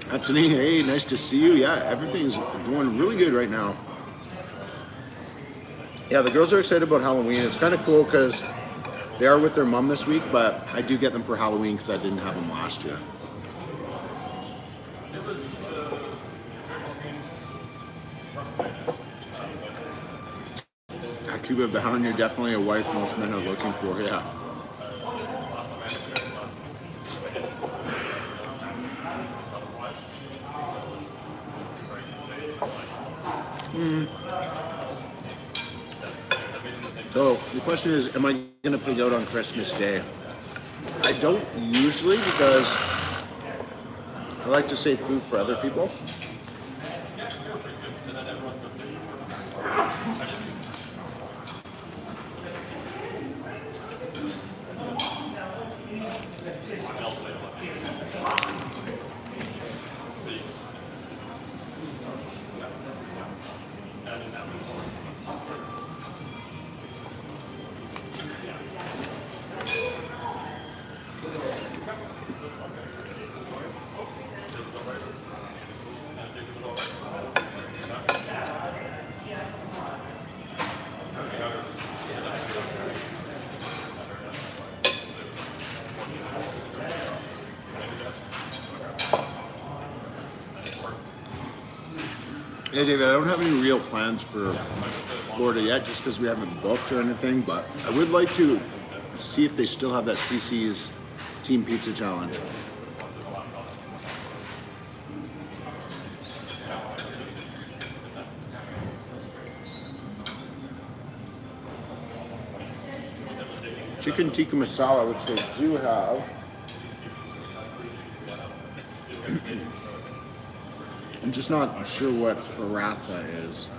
Anthony, hey, nice to see you. Yeah, everything's going really good right now. Yeah, the girls are excited about Halloween. It's kind of cool because they are with their mom this week, but I do get them for Halloween because I didn't have them last year. Cuba Bound, you're definitely a wife most men are looking for, yeah. So the question is, am I going to pig out on Christmas Day? I don't usually because I like to save food for other people. Hey David, I don't have any real plans for Florida yet just because we haven't booked or anything, but I would like to see if they still have that CC's Team Pizza Challenge. Chicken tikka masala, which they do have. I'm just not sure what paratha is.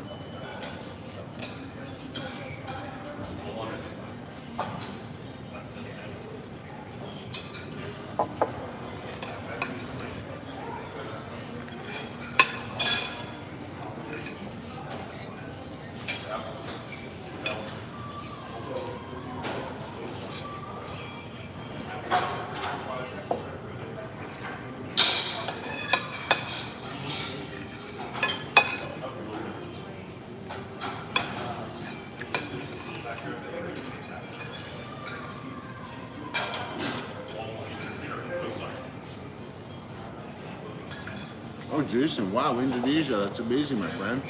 Oh, Jason, wow, Indonesia, that's amazing, my friend.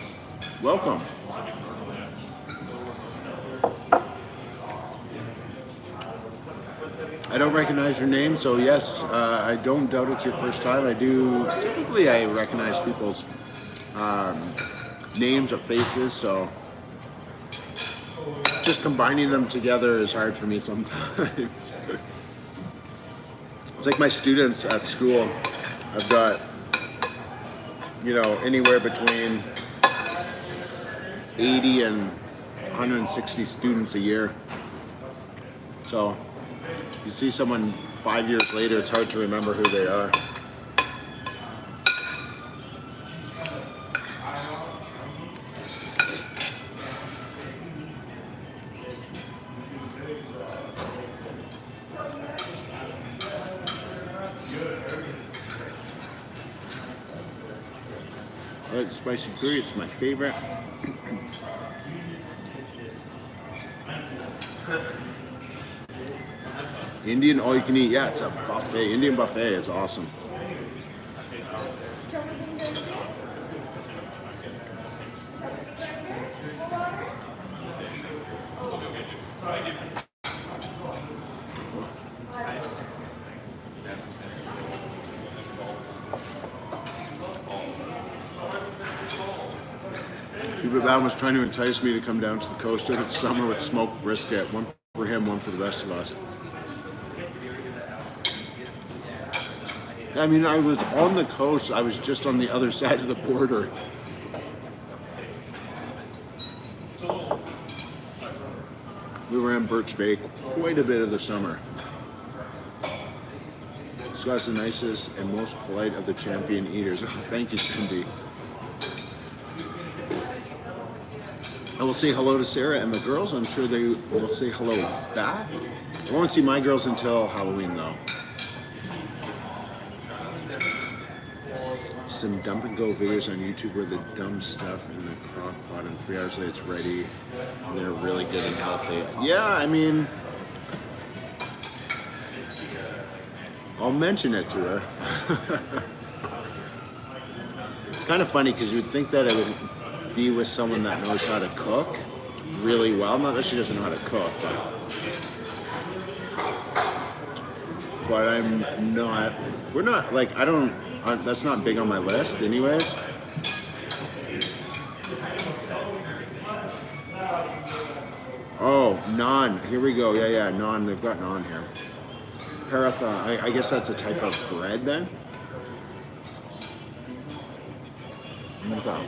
Welcome. I don't recognize your name, so yes, I don't doubt it's your first time. Typically I recognize people's names or faces, so just combining them together is hard for me sometimes. It's like my students at school. I've got, anywhere between 80 and 160 students a year. So you see someone 5 years later, it's hard to remember who they are. I like spicy curry, it's my favorite. Indian all you can eat. Yeah, it's a buffet. Indian buffet. It's awesome. Is everything going good? Cuba Bound was trying to entice me to come down to the coast over the summer with smoked brisket. One for him, one for the rest of us. I mean, I was on the coast. I was just on the other side of the border. We were in Birch Bay quite a bit of the summer. This guy's the nicest and most polite of the champion eaters. Oh, thank you, Cindy. I will say hello to Sarah and the girls. I'm sure they will say hello back. I won't see my girls until Halloween, though. Some dump and go videos on YouTube where they dump stuff in the crock pot and 3 hours later it's ready. And they're really good and healthy. Yeah, I mean, I'll mention it to her. It's kind of funny because you would think that it would be with someone that knows how to cook really well. Not that she doesn't know how to cook, but I'm not. We're not like I don't. That's not big on my list, anyways. Oh, naan. Here we go. Yeah, naan. They've got naan here. Paratha. I guess that's a type of bread then. Okay.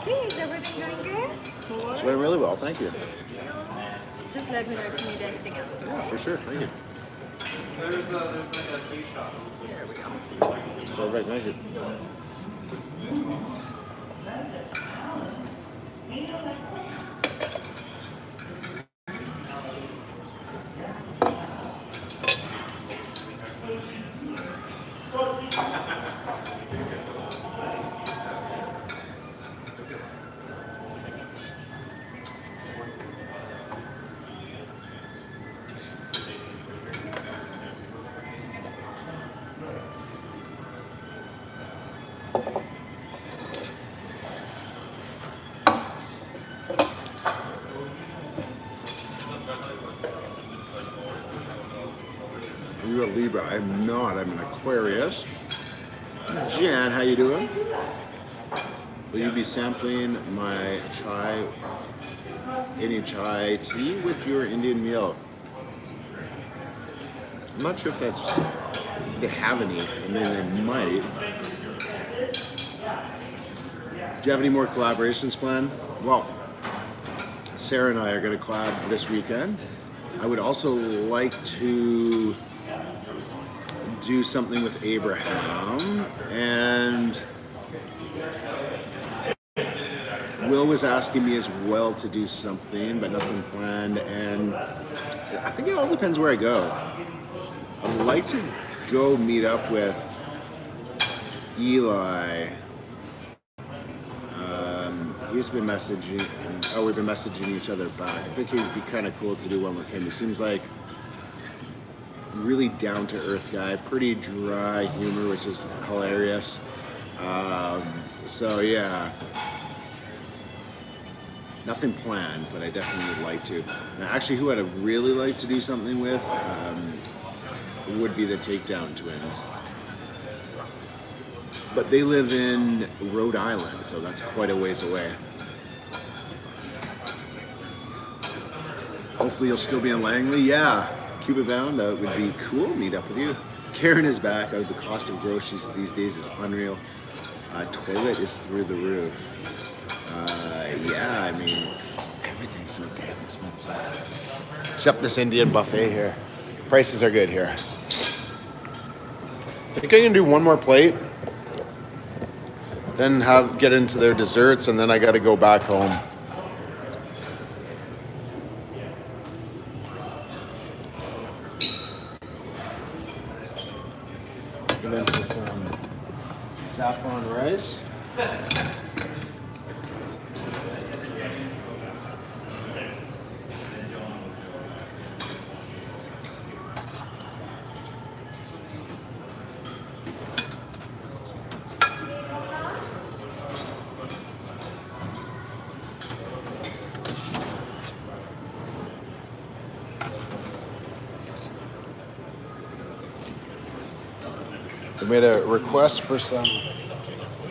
Hey, is everything going good? It's going really well. Thank you. Just let me know if you need anything else. Yeah, for sure. Thank you. There's like a tea shop. There we go. Perfect. Thank you. You're a Libra. I'm not. I'm an Aquarius. Jan, how you doing? Will you be sampling my any chai tea with your Indian meal? I'm not sure if they have any. I mean, they might. Do you have any more collaborations planned? Well, Sarah and I are going to collab this weekend. I would also like to do something with Abraham, and Will was asking me as well to do something, but nothing planned, and I think it all depends where I go. I'd like to go meet up with Eli. He's been messaging, we've been messaging each other back. I think it would be kind of cool to do one with him. He seems like really down-to-earth guy, pretty dry humor, which is hilarious. So yeah, nothing planned, but I definitely would like to. Now, actually, who I'd really like to do something with would be the Takedown Twins. But they live in Rhode Island, so that's quite a ways away. Hopefully you'll still be in Langley. Yeah, Cuba Bound, that would be cool. Meet up with you. Karen is back. The cost of groceries these days is unreal. Toilet is through the roof. Yeah, I mean, everything's so damn expensive. Except this Indian buffet here. Prices are good here. I think I can do one more plate. Then get into their desserts, and then I got to go back home. Get into some saffron rice. They made a request for some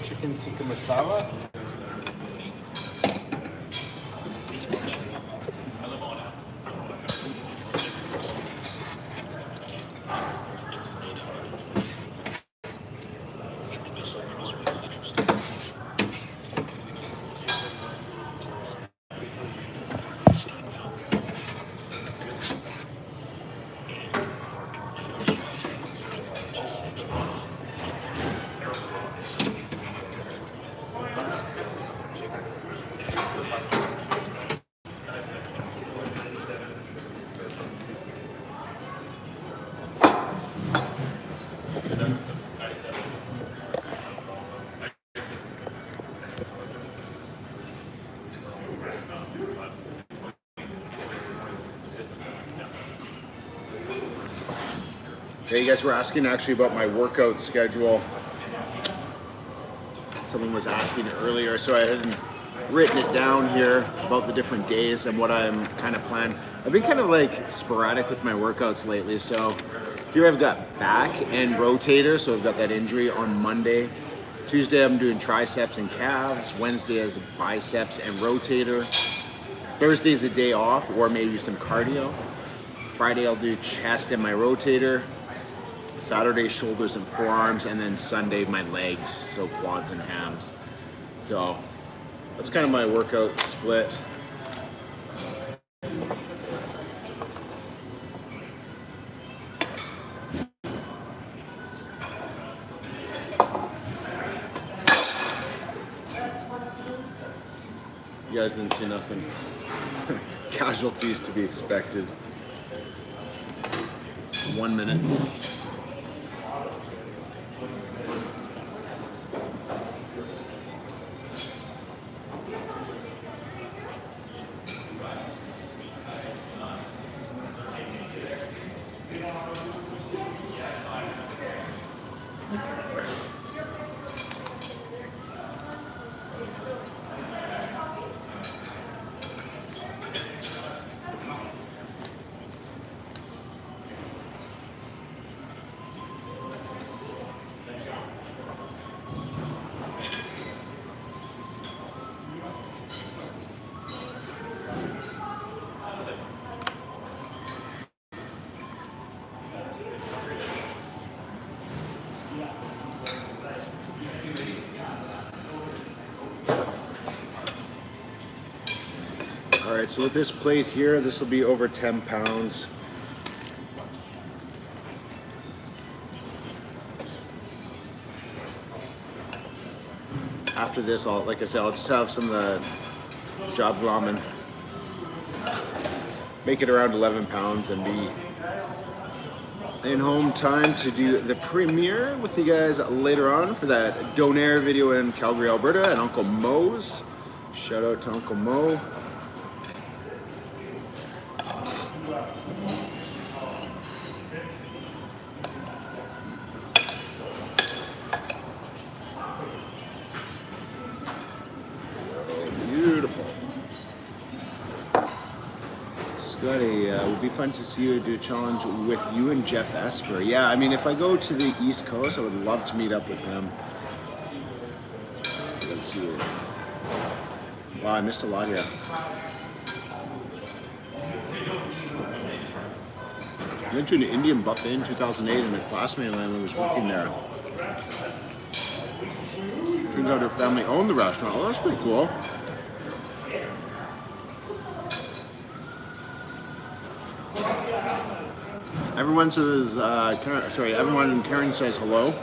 chicken tikka masala. Hey, you guys were asking actually about my workout schedule. Someone was asking earlier, so I hadn't written it down here about the different days and what I'm kind of planning. I've been kind of like sporadic with my workouts lately. So here I've got back and rotator. So I've got that injury on Monday. Tuesday I'm doing triceps and calves. Wednesday is biceps and rotator. Thursday is a day off or maybe some cardio. Friday I'll do chest and my rotator. Saturday, shoulders and forearms, and then Sunday, my legs, so quads and hams. So that's kind of my workout split. You guys didn't see nothing. Casualties to be expected. 1 minute. All right, so with this plate here, this will be over 10 pounds. After this, like I said, I'll just have some of the job ramen. Make it around 11 pounds and be in home time to do the premiere with you guys later on for that Donair video in Calgary, Alberta, and Uncle Mo's. Shout out to Uncle Mo. Scotty, it would be fun to see you do a challenge with you and Jeff Esper. Yeah, I mean, if I go to the East Coast, I would love to meet up with him. Let's see. Wow, I missed a lot here. I went to an Indian buffet in 2008 and a classmate of mine was working there. Turns out her family owned the restaurant. Oh, that's pretty cool. Everyone says, everyone, Karen says hello.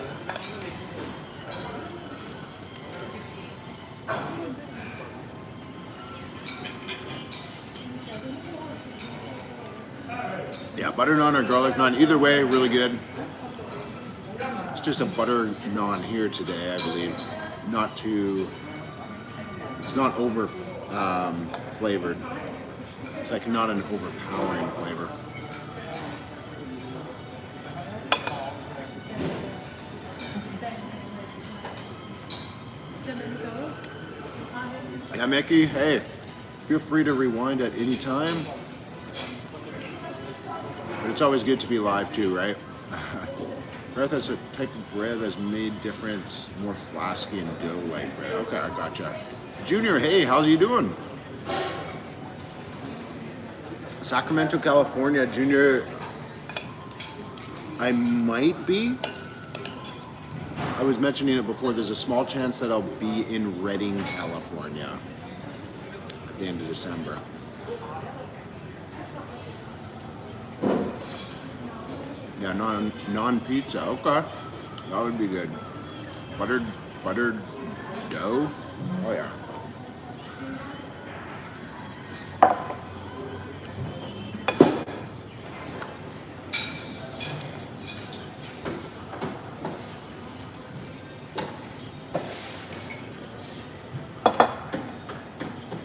Yeah, butter naan or garlic naan, either way, really good. It's just a butter naan here today, I believe. It's not over flavored. It's like not an overpowering flavor. Yeah, Mickey, hey, feel free to rewind at any time. But it's always good to be live too, right? Bread that's a type of bread that's made difference, more flasky and dough-like bread. Okay, I gotcha. Junior, hey, how's you doing? Sacramento, California, Junior. I might be. I was mentioning it before. There's a small chance that I'll be in Redding, California at the end of December. Yeah, non pizza. Okay, that would be good. Buttered dough. Oh yeah.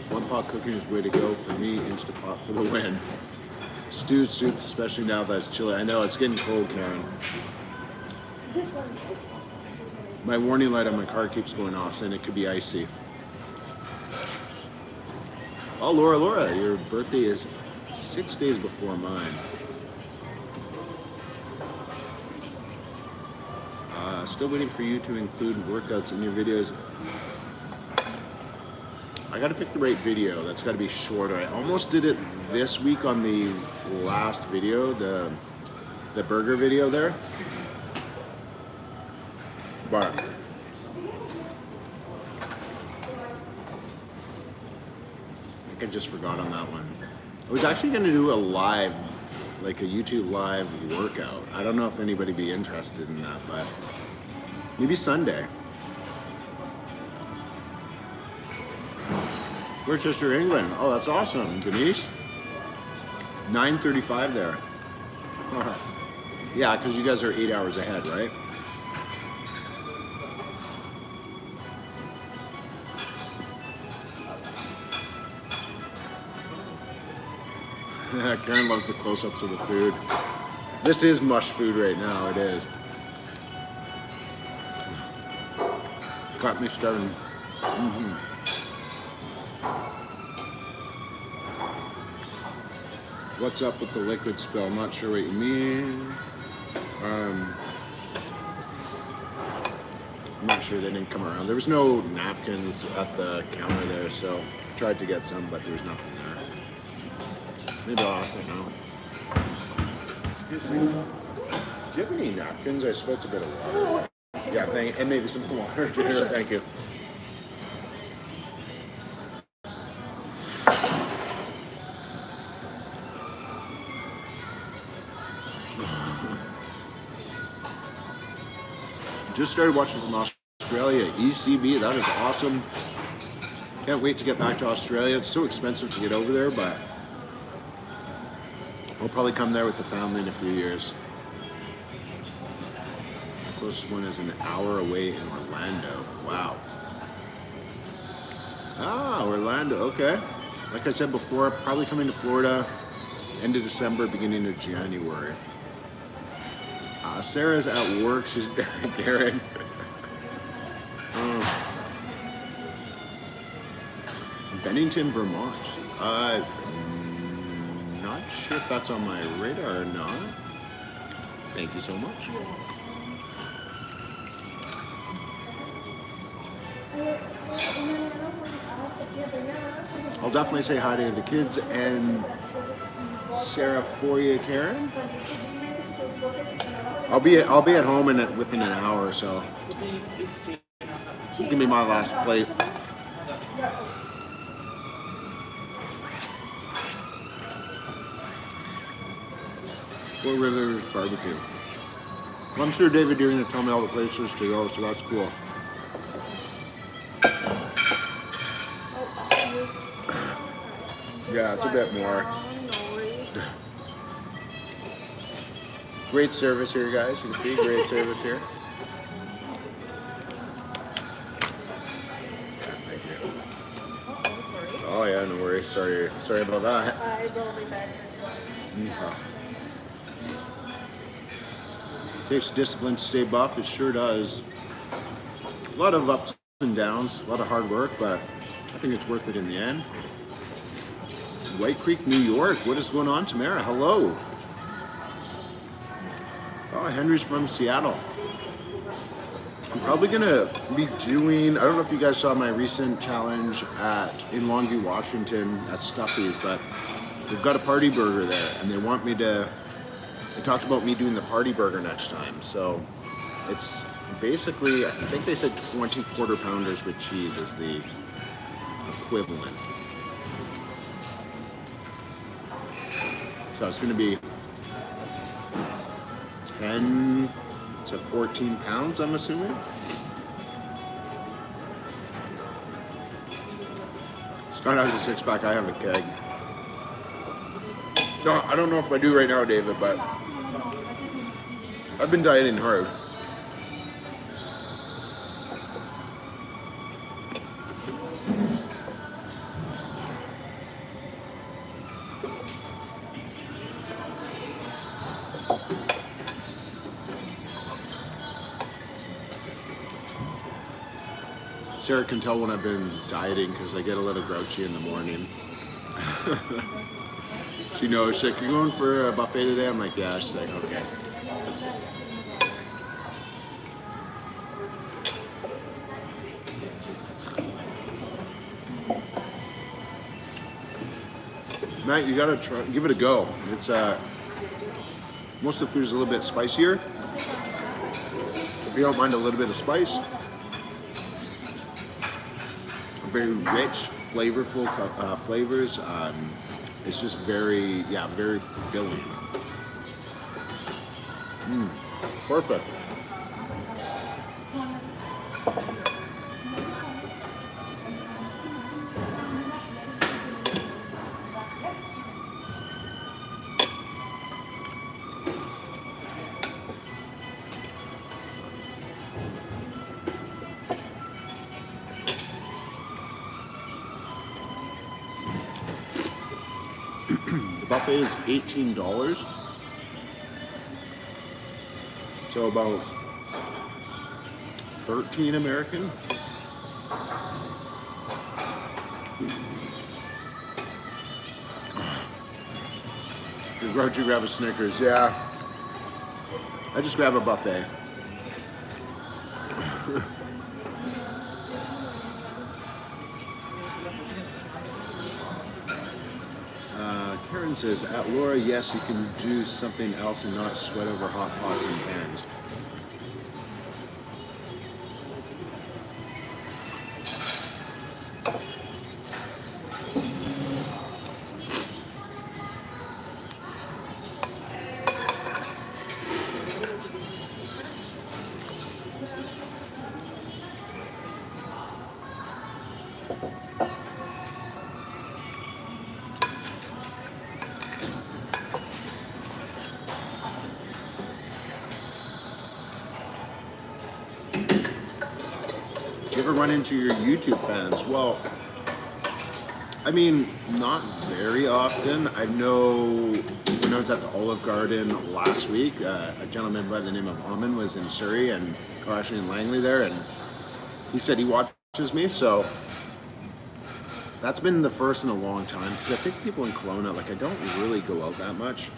One pot cooking is the way to go for me. Instapot for the win. Stews, soups, especially now that it's chilly. I know, it's getting cold, Karen. This one. My warning light on my car keeps going off, saying it could be icy. Oh, Laura, your birthday is 6 days before mine. Still waiting for you to include workouts in your videos. I gotta pick the right video. That's gotta be shorter. I almost did it this week on the last video, the burger video there. But I think I just forgot on that one. I was actually gonna do a live, like a YouTube live workout. I don't know if anybody be interested in that, but maybe Sunday. Worcester, England. Oh, that's awesome, Denise. 9:35 there. Yeah, because you guys are 8 hours ahead, right? Karen loves the close-ups of the food. This is mush food right now, it is. Got me started. What's up with the liquid spill? I'm not sure what you mean. I'm not sure, they didn't come around. There was no napkins at the counter there, so I tried to get some, but there was nothing there. Maybe I'll have to know. Excuse me. Do you have any napkins? I spilled a bit of water. Yeah, and maybe some water. Thank you. Just started watching from Australia, ECB. That is awesome. Can't wait to get back to Australia. It's so expensive to get over there, but we'll probably come there with the family in a few years. The closest one is an hour away in Orlando. Wow. Ah, Orlando. Okay. Like I said before, probably coming to Florida end of December, beginning of January. Sarah's at work. She's Darren. Bennington, Vermont. I'm not sure if that's on my radar or not. Thank you so much. I'll definitely say hi to the kids and Sarah for you, Karen. I'll be at home within an hour or so. Give me my last plate. Four Rivers Barbecue. Well, I'm sure David, you're going to tell me all the places to go, so that's cool. Yeah, it's a bit more. Great service here, guys. You can see great service here. Thank you. Oh yeah, no worries. Sorry about that. I will be back. Takes discipline to stay buff. It sure does. A lot of ups and downs, a lot of hard work, but I think it's worth it in the end. White Creek, New York. What is going on, Tamara? Hello. Oh, Henry's from Seattle. I'm probably gonna be doing, I don't know if you guys saw my recent challenge in Longview, Washington at Stuffy's, but they've got a party burger there and they talked about me doing the party burger next time. So it's basically, I think they said 20 quarter pounders with cheese is the equivalent. So it's gonna be 10 to 14 pounds, I'm assuming. Scott has a six pack, I have a keg. No, I don't know if I do right now, David, but I've been dieting hard. Sarah can tell when I've been dieting because I get a little grouchy in the morning. She knows. She's like, "You going for a buffet today?" I'm like, "Yeah." She's like, "Okay." Matt, you gotta try, give it a go. It's most of the food is a little bit spicier. If you don't mind a little bit of spice. Very rich, flavorful flavors. It's just very filling. Perfect. The buffet is $18. So about 13 American. If you're grouchy, grab a Snickers. Yeah. I just grab a buffet. Karen says, at Laura, yes, you can do something else and not sweat over hot pots and pans. You ever run into your YouTube fans? Well, I mean, not very often. I know when I was at the Olive Garden last week, a gentleman by the name of Amin was in Surrey and actually in Langley there, and he said he watches me, so that's been the first in a long time, because I think people in Kelowna, like, I don't really go out that much,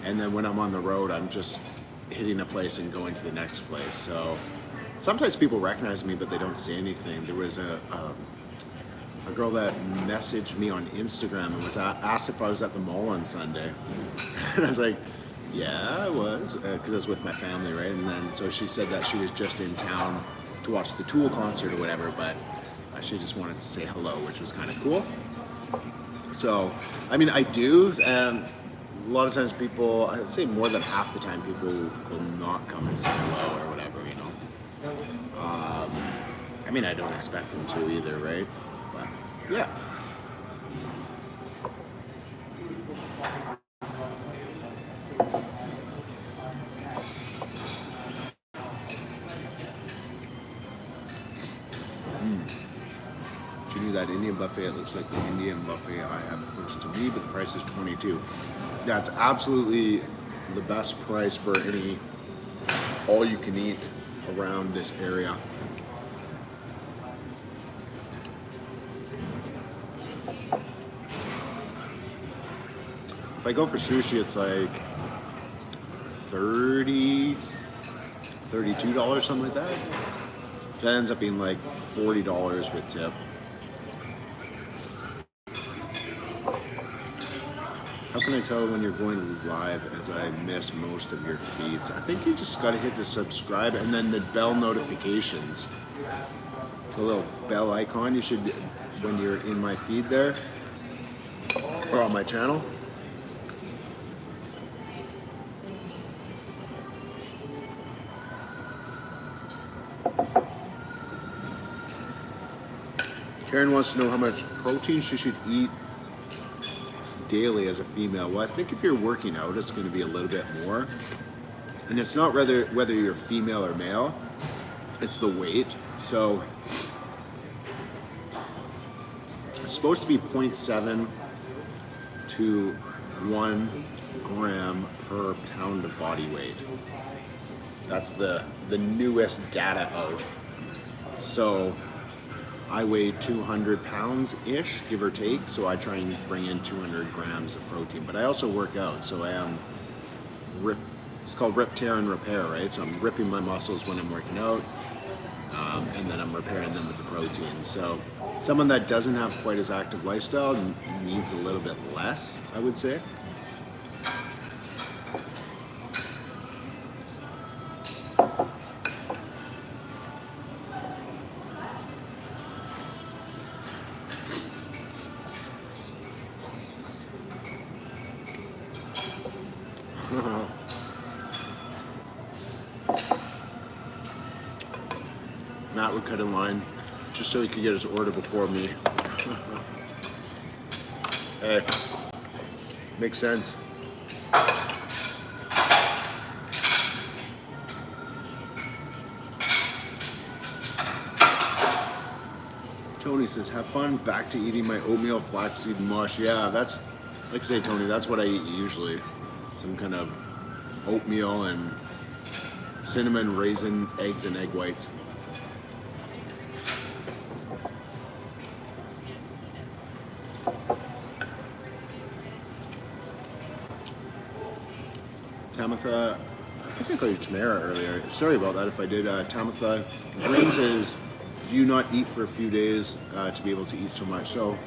and then when I'm on the road, I'm just hitting a place and going to the next place, so sometimes people recognize me, but they don't say anything. There was a girl that messaged me on Instagram and was asked if I was at the mall on Sunday. And I was like, yeah, I was, because I was with my family, right? And then, so she said that she was just in town to watch the Tool concert or whatever, but she just wanted to say hello, which was kind of cool. So, I mean, I do, and a lot of times people, I'd say more than half the time, people will not come and say hello or whatever, you know. I mean, I don't expect them to either, right? But yeah. Ginny, that Indian buffet, it looks like the Indian buffet I have close to me, but the price is $22. That's absolutely the best price for any all-you-can-eat around this area. If I go for sushi, it's like $32, something like that. That ends up being like $40 with tip. How can I tell when you're going live as I miss most of your feeds? I think you just got to hit the subscribe and then the bell notifications. The little bell icon you should, when you're in my feed there, or on my channel. Karen wants to know how much protein she should eat daily as a female. Well, I think if you're working out, it's going to be a little bit more. And it's not whether you're female or male, it's the weight. So it's supposed to be 0.7 to 1 gram per pound of body weight. That's the newest data out. So I weigh 200 pounds-ish, give or take, so I try and bring in 200 grams of protein. But I also work out, so I am it's called rip, tear, and repair, right? So I'm ripping my muscles when I'm working out, and then I'm repairing them with the protein. So someone that doesn't have quite as active lifestyle needs a little bit less, I would say. Matt would cut in line just so he could get his order before me. Hey, makes sense. Tony says, have fun, back to eating my oatmeal flaxseed mush. Yeah, that's, like I say, Tony, that's what I eat usually. Some kind of oatmeal and cinnamon, raisin, eggs, and egg whites. Tamitha, I think I called you Tamara earlier. Sorry about that if I did. Tamitha, greens is, do you not eat for a few days to be able to eat so much? So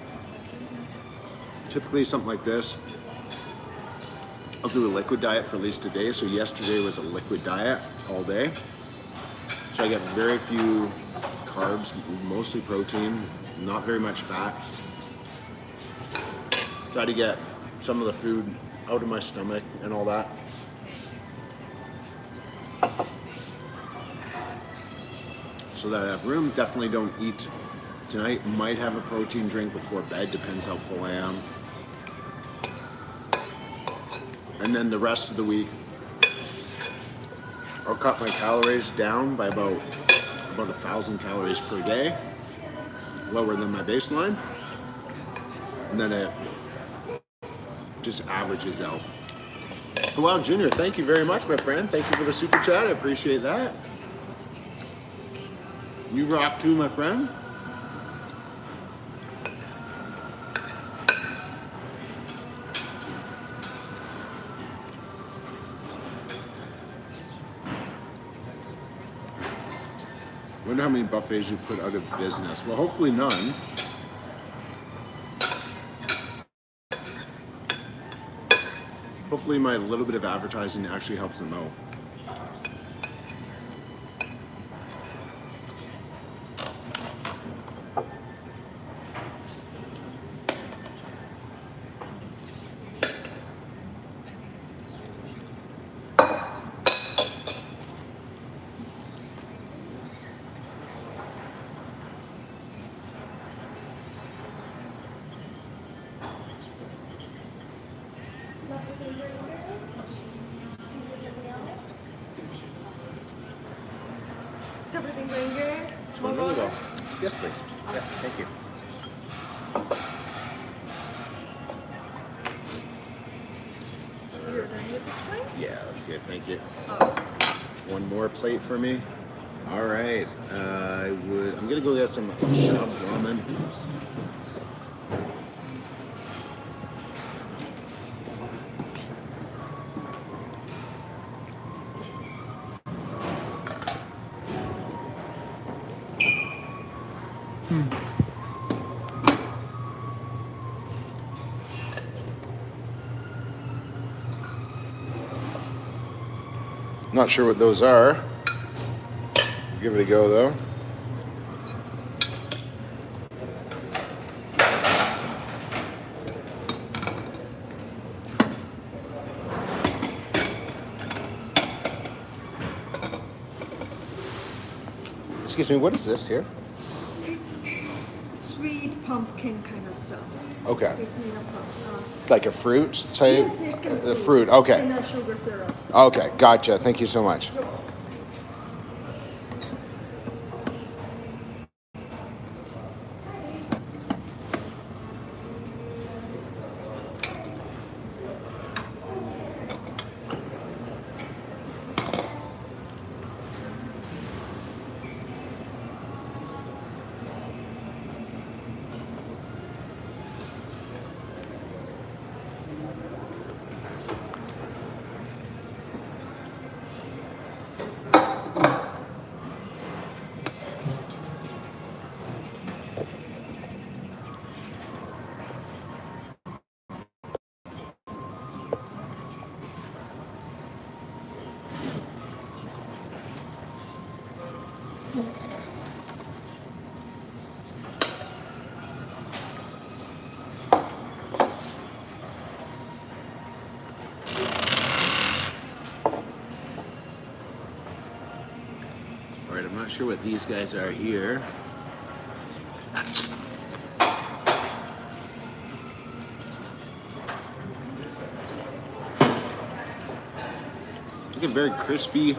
typically something like this, I'll do a liquid diet for at least a day. So yesterday was a liquid diet all day. So I get very few carbs, mostly protein, not very much fat. Try to get some of the food out of my stomach and all that. So that I have room. Definitely don't eat tonight. Might have a protein drink before bed, depends how full I am. And then the rest of the week, I'll cut my calories down by about 1,000 calories per day, lower than my baseline. And then it just averages out. Well, Junior, thank you very much, my friend. Thank you for the super chat. I appreciate that. You rock too, my friend. Wonder how many buffets you put out of business. Well, hopefully none. Hopefully my little bit of advertising actually helps them out. Is everything going good? It's going really well. Yes, please. Yeah, thank you. You're done with this one? Yeah, that's good. Thank you. Oh. One more plate for me. All right. I'm gonna go get some shop ramen. Not sure what those are. Give it a go though. Excuse me, what is this here? Sweet pumpkin kind of stuff. Okay. It's made of Like a fruit type? yes, there's kind of The fruit, okay. And sugar syrup. Okay, gotcha. Thank you so much. All right, I'm not sure what these guys are here. Looking very crispy.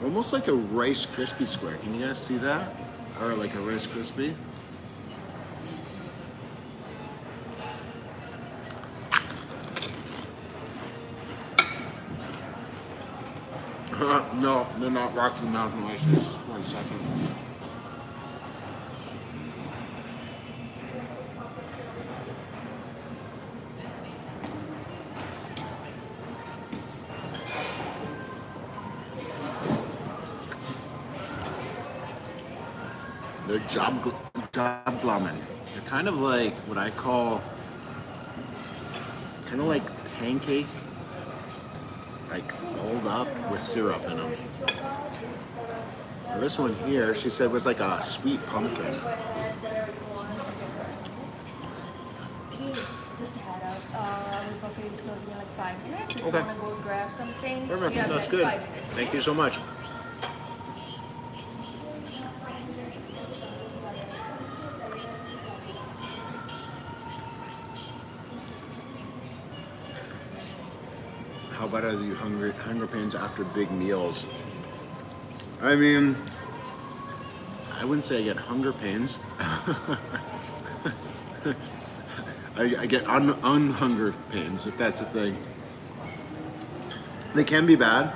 Almost like a Rice Krispie square. Can you guys see that? Or like a Rice Krispie? No, they're not Rocky Mountain oysters. Just 1 second. They're Jobglummen. They're kind of like what I call, kind of like pancake, like rolled up with syrup in them. Now this one here, she said was like a sweet pumpkin. Okay, just a head up. Our buffet is closing in like 5 minutes. If you Okay. want to go grab something, Perfect. you have That's next good. 5 minutes. Thank you so much. How about are you hunger pains after big meals? I mean, I wouldn't say I get hunger pains. I get unhunger pains, if that's a thing. They can be bad.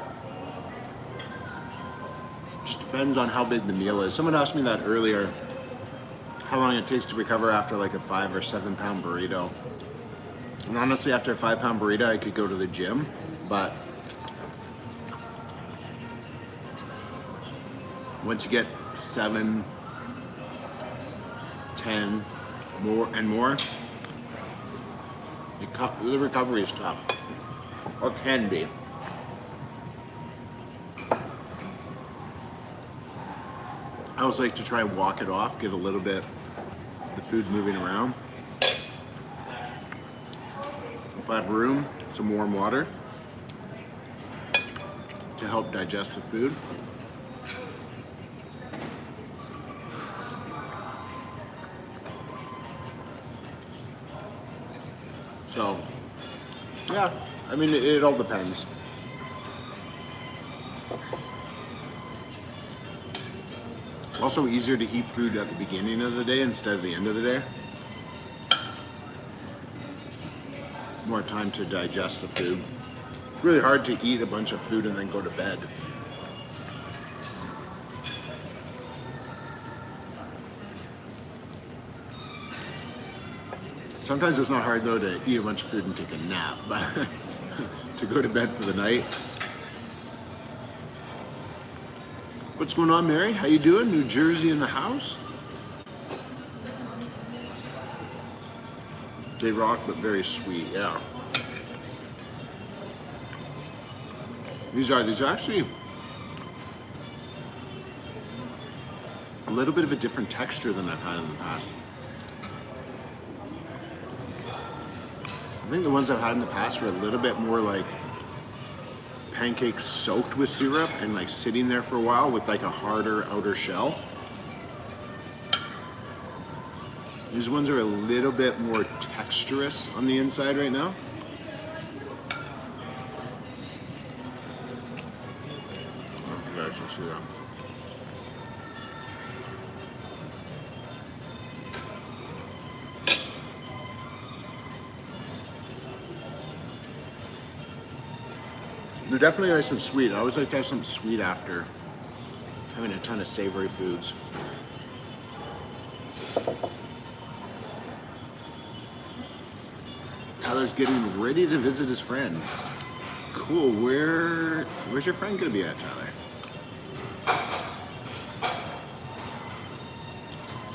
Just depends on how big the meal is. Someone asked me that earlier, how long it takes to recover after like a 5 or 7 pound burrito. And honestly, after a 5 pound burrito, I could go to the gym, but once you get 7, 10 more and more, the recovery is tough, or can be. I always like to try and walk it off, get a little bit of the food moving around. If I have room, some warm water to help digest the food. So, yeah, I mean, it all depends. Also easier to eat food at the beginning of the day instead of the end of the day. More time to digest the food. It's really hard to eat a bunch of food and then go to bed. Sometimes it's not hard though to eat a bunch of food and take a nap, but to go to bed for the night, What's going on, Mary? How you doing? New Jersey in the house? They rock, but very sweet, yeah. These are actually a little bit of a different texture than I've had in the past. I think the ones I've had in the past were a little bit more like pancakes soaked with syrup and like sitting there for a while with like a harder outer shell. These ones are a little bit more texturous on the inside right now. I don't know if you guys can see that. They're definitely nice and sweet. I always like to have something sweet after having a ton of savory foods. Tyler's getting ready to visit his friend. Cool. Where's your friend gonna be at, Tyler?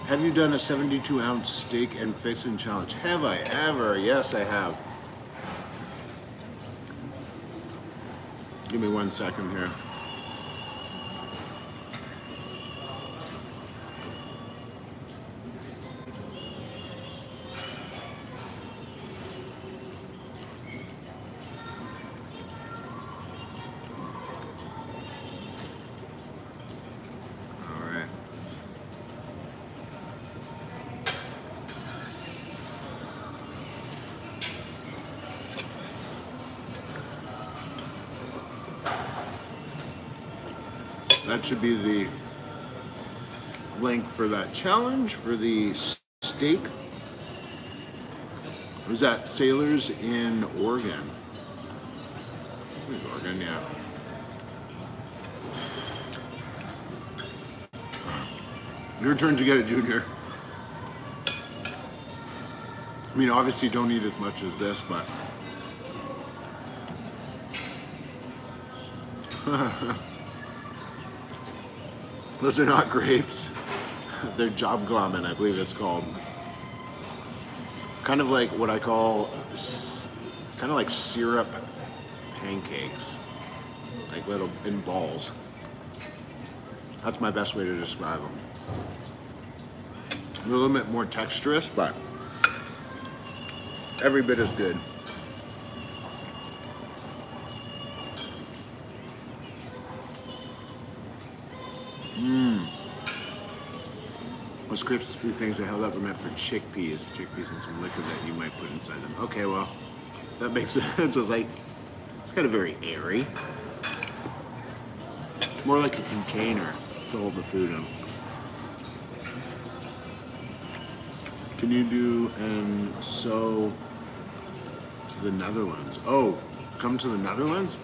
Have you done a 72-ounce steak and fixin' challenge? Have I ever? Yes, I have. Give me 1 second here. All right. That should be the link for that challenge for the steak. It was at Sailors in Oregon. Oregon, yeah. Your turn to get it, Junior. I mean, obviously don't eat as much as this, but those are not grapes. They're job glummin, I believe it's called. Kind of like what I call, kind of like syrup pancakes. Like little, in balls. That's my best way to describe them. They're a little bit more texturous, but every bit as good. Those crispy things I held up were meant for chickpeas. Chickpeas and some liquid that you might put inside them. Okay, well, that makes sense. I was like, it's kind of very airy. It's more like a container to hold the food in. Can you do and so to the Netherlands? Oh, come to the Netherlands?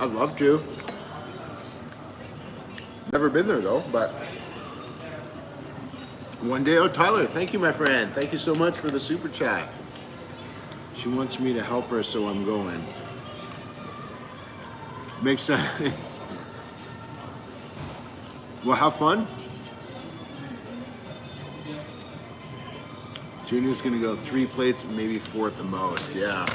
I'd love to. Never been there though, but one day. Oh, Tyler, thank you, my friend. Thank you so much for the super chat. She wants me to help her, so I'm going. Makes sense. Well, have fun. Junior's gonna go 3 plates, maybe 4 at the most. Yeah.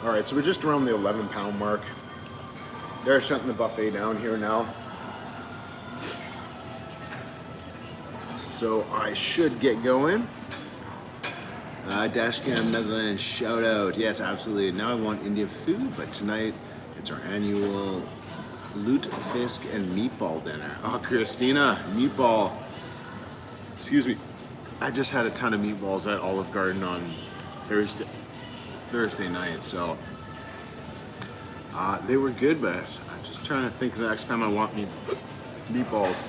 All right, so we're just around the 11-pound mark. They're shutting the buffet down here now. So I should get going. Dashcam Netherlands, shout out. Yes, absolutely. Now I want Indian food, but tonight it's our annual lutefisk and meatball dinner. Oh, Christina, meatball. Excuse me. I just had a ton of meatballs at Olive Garden on Thursday night, so they were good, but I'm just trying to think the next time I want meatballs.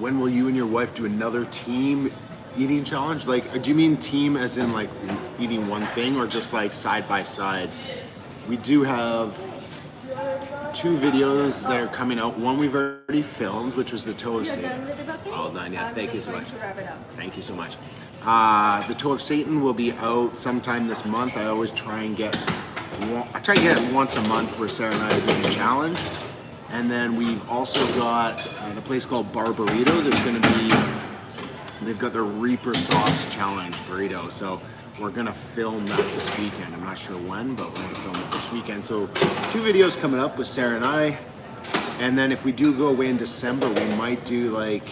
When will you and your wife do another team eating challenge? Like, do you mean team as in like eating one thing, or just like side by side? We do have 2 videos that are coming out. One we've already filmed, which was the toe of You're Satan. done with the buffet? All done, yeah. I'm Thank you just so going much. to wrap it up. Thank you so much. The Toe of Satan will be out sometime this month. I always try and get it once a month where Sarah and I are doing a challenge. And then we've also got a place called Barburrito. They've got their Reaper Sauce Challenge burrito. So we're gonna film that this weekend. I'm not sure when, but we're gonna film it this weekend. So 2 videos coming up with Sarah and I. And then if we do go away in December, we might do like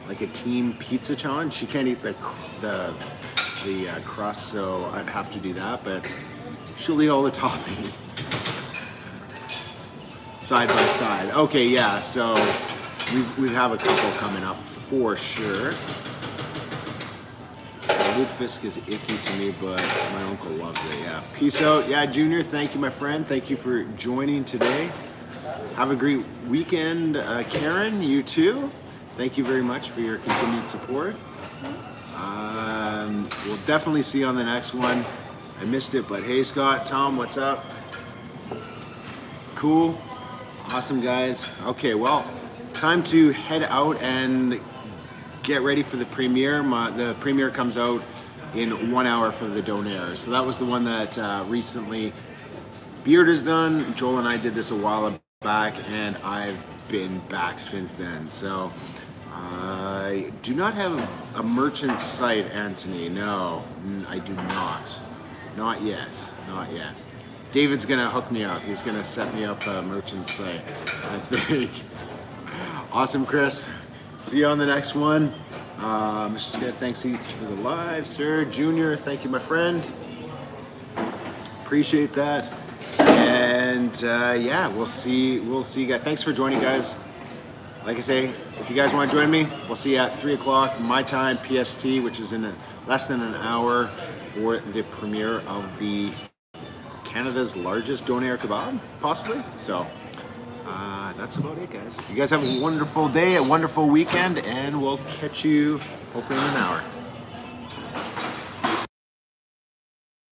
a team pizza challenge. She can't eat the crust, so I'd have to do that, but she'll eat all the toppings. Side by side. Okay, yeah, so we have a couple coming up for sure. Woodfisk is icky to me, but my uncle loves it, yeah. Peace out. Yeah, Junior, thank you, my friend. Thank you for joining today. Have a great weekend. Karen, you too. Thank you very much for your continued support. We'll definitely see you on the next one. I missed it, but hey, Scott, Tom, what's up? Cool. Awesome, guys. Okay, well, time to head out and get ready for the premiere. The premiere comes out in 1 hour for the Donaire. So that was the one that recently Beard has done. Joel and I did this a while back, and I've been back since then. So I do not have a merchant site, Anthony. No, I do not. Not yet. Not yet. David's gonna hook me up. He's gonna set me up a merchant site, I think. Awesome, Chris. See you on the next one. Mr. Smith, thanks each for the live. Sir, Junior, thank you, my friend. Appreciate that. And yeah, we'll see you guys. Thanks for joining, guys. Like I say, if you guys want to join me, we'll see you at 3 o'clock my time, PST, which is in less than an hour for the premiere of the Canada's largest donair kebab, possibly. So that's about it, guys. You guys have a wonderful day, a wonderful weekend, and we'll catch you hopefully in an hour.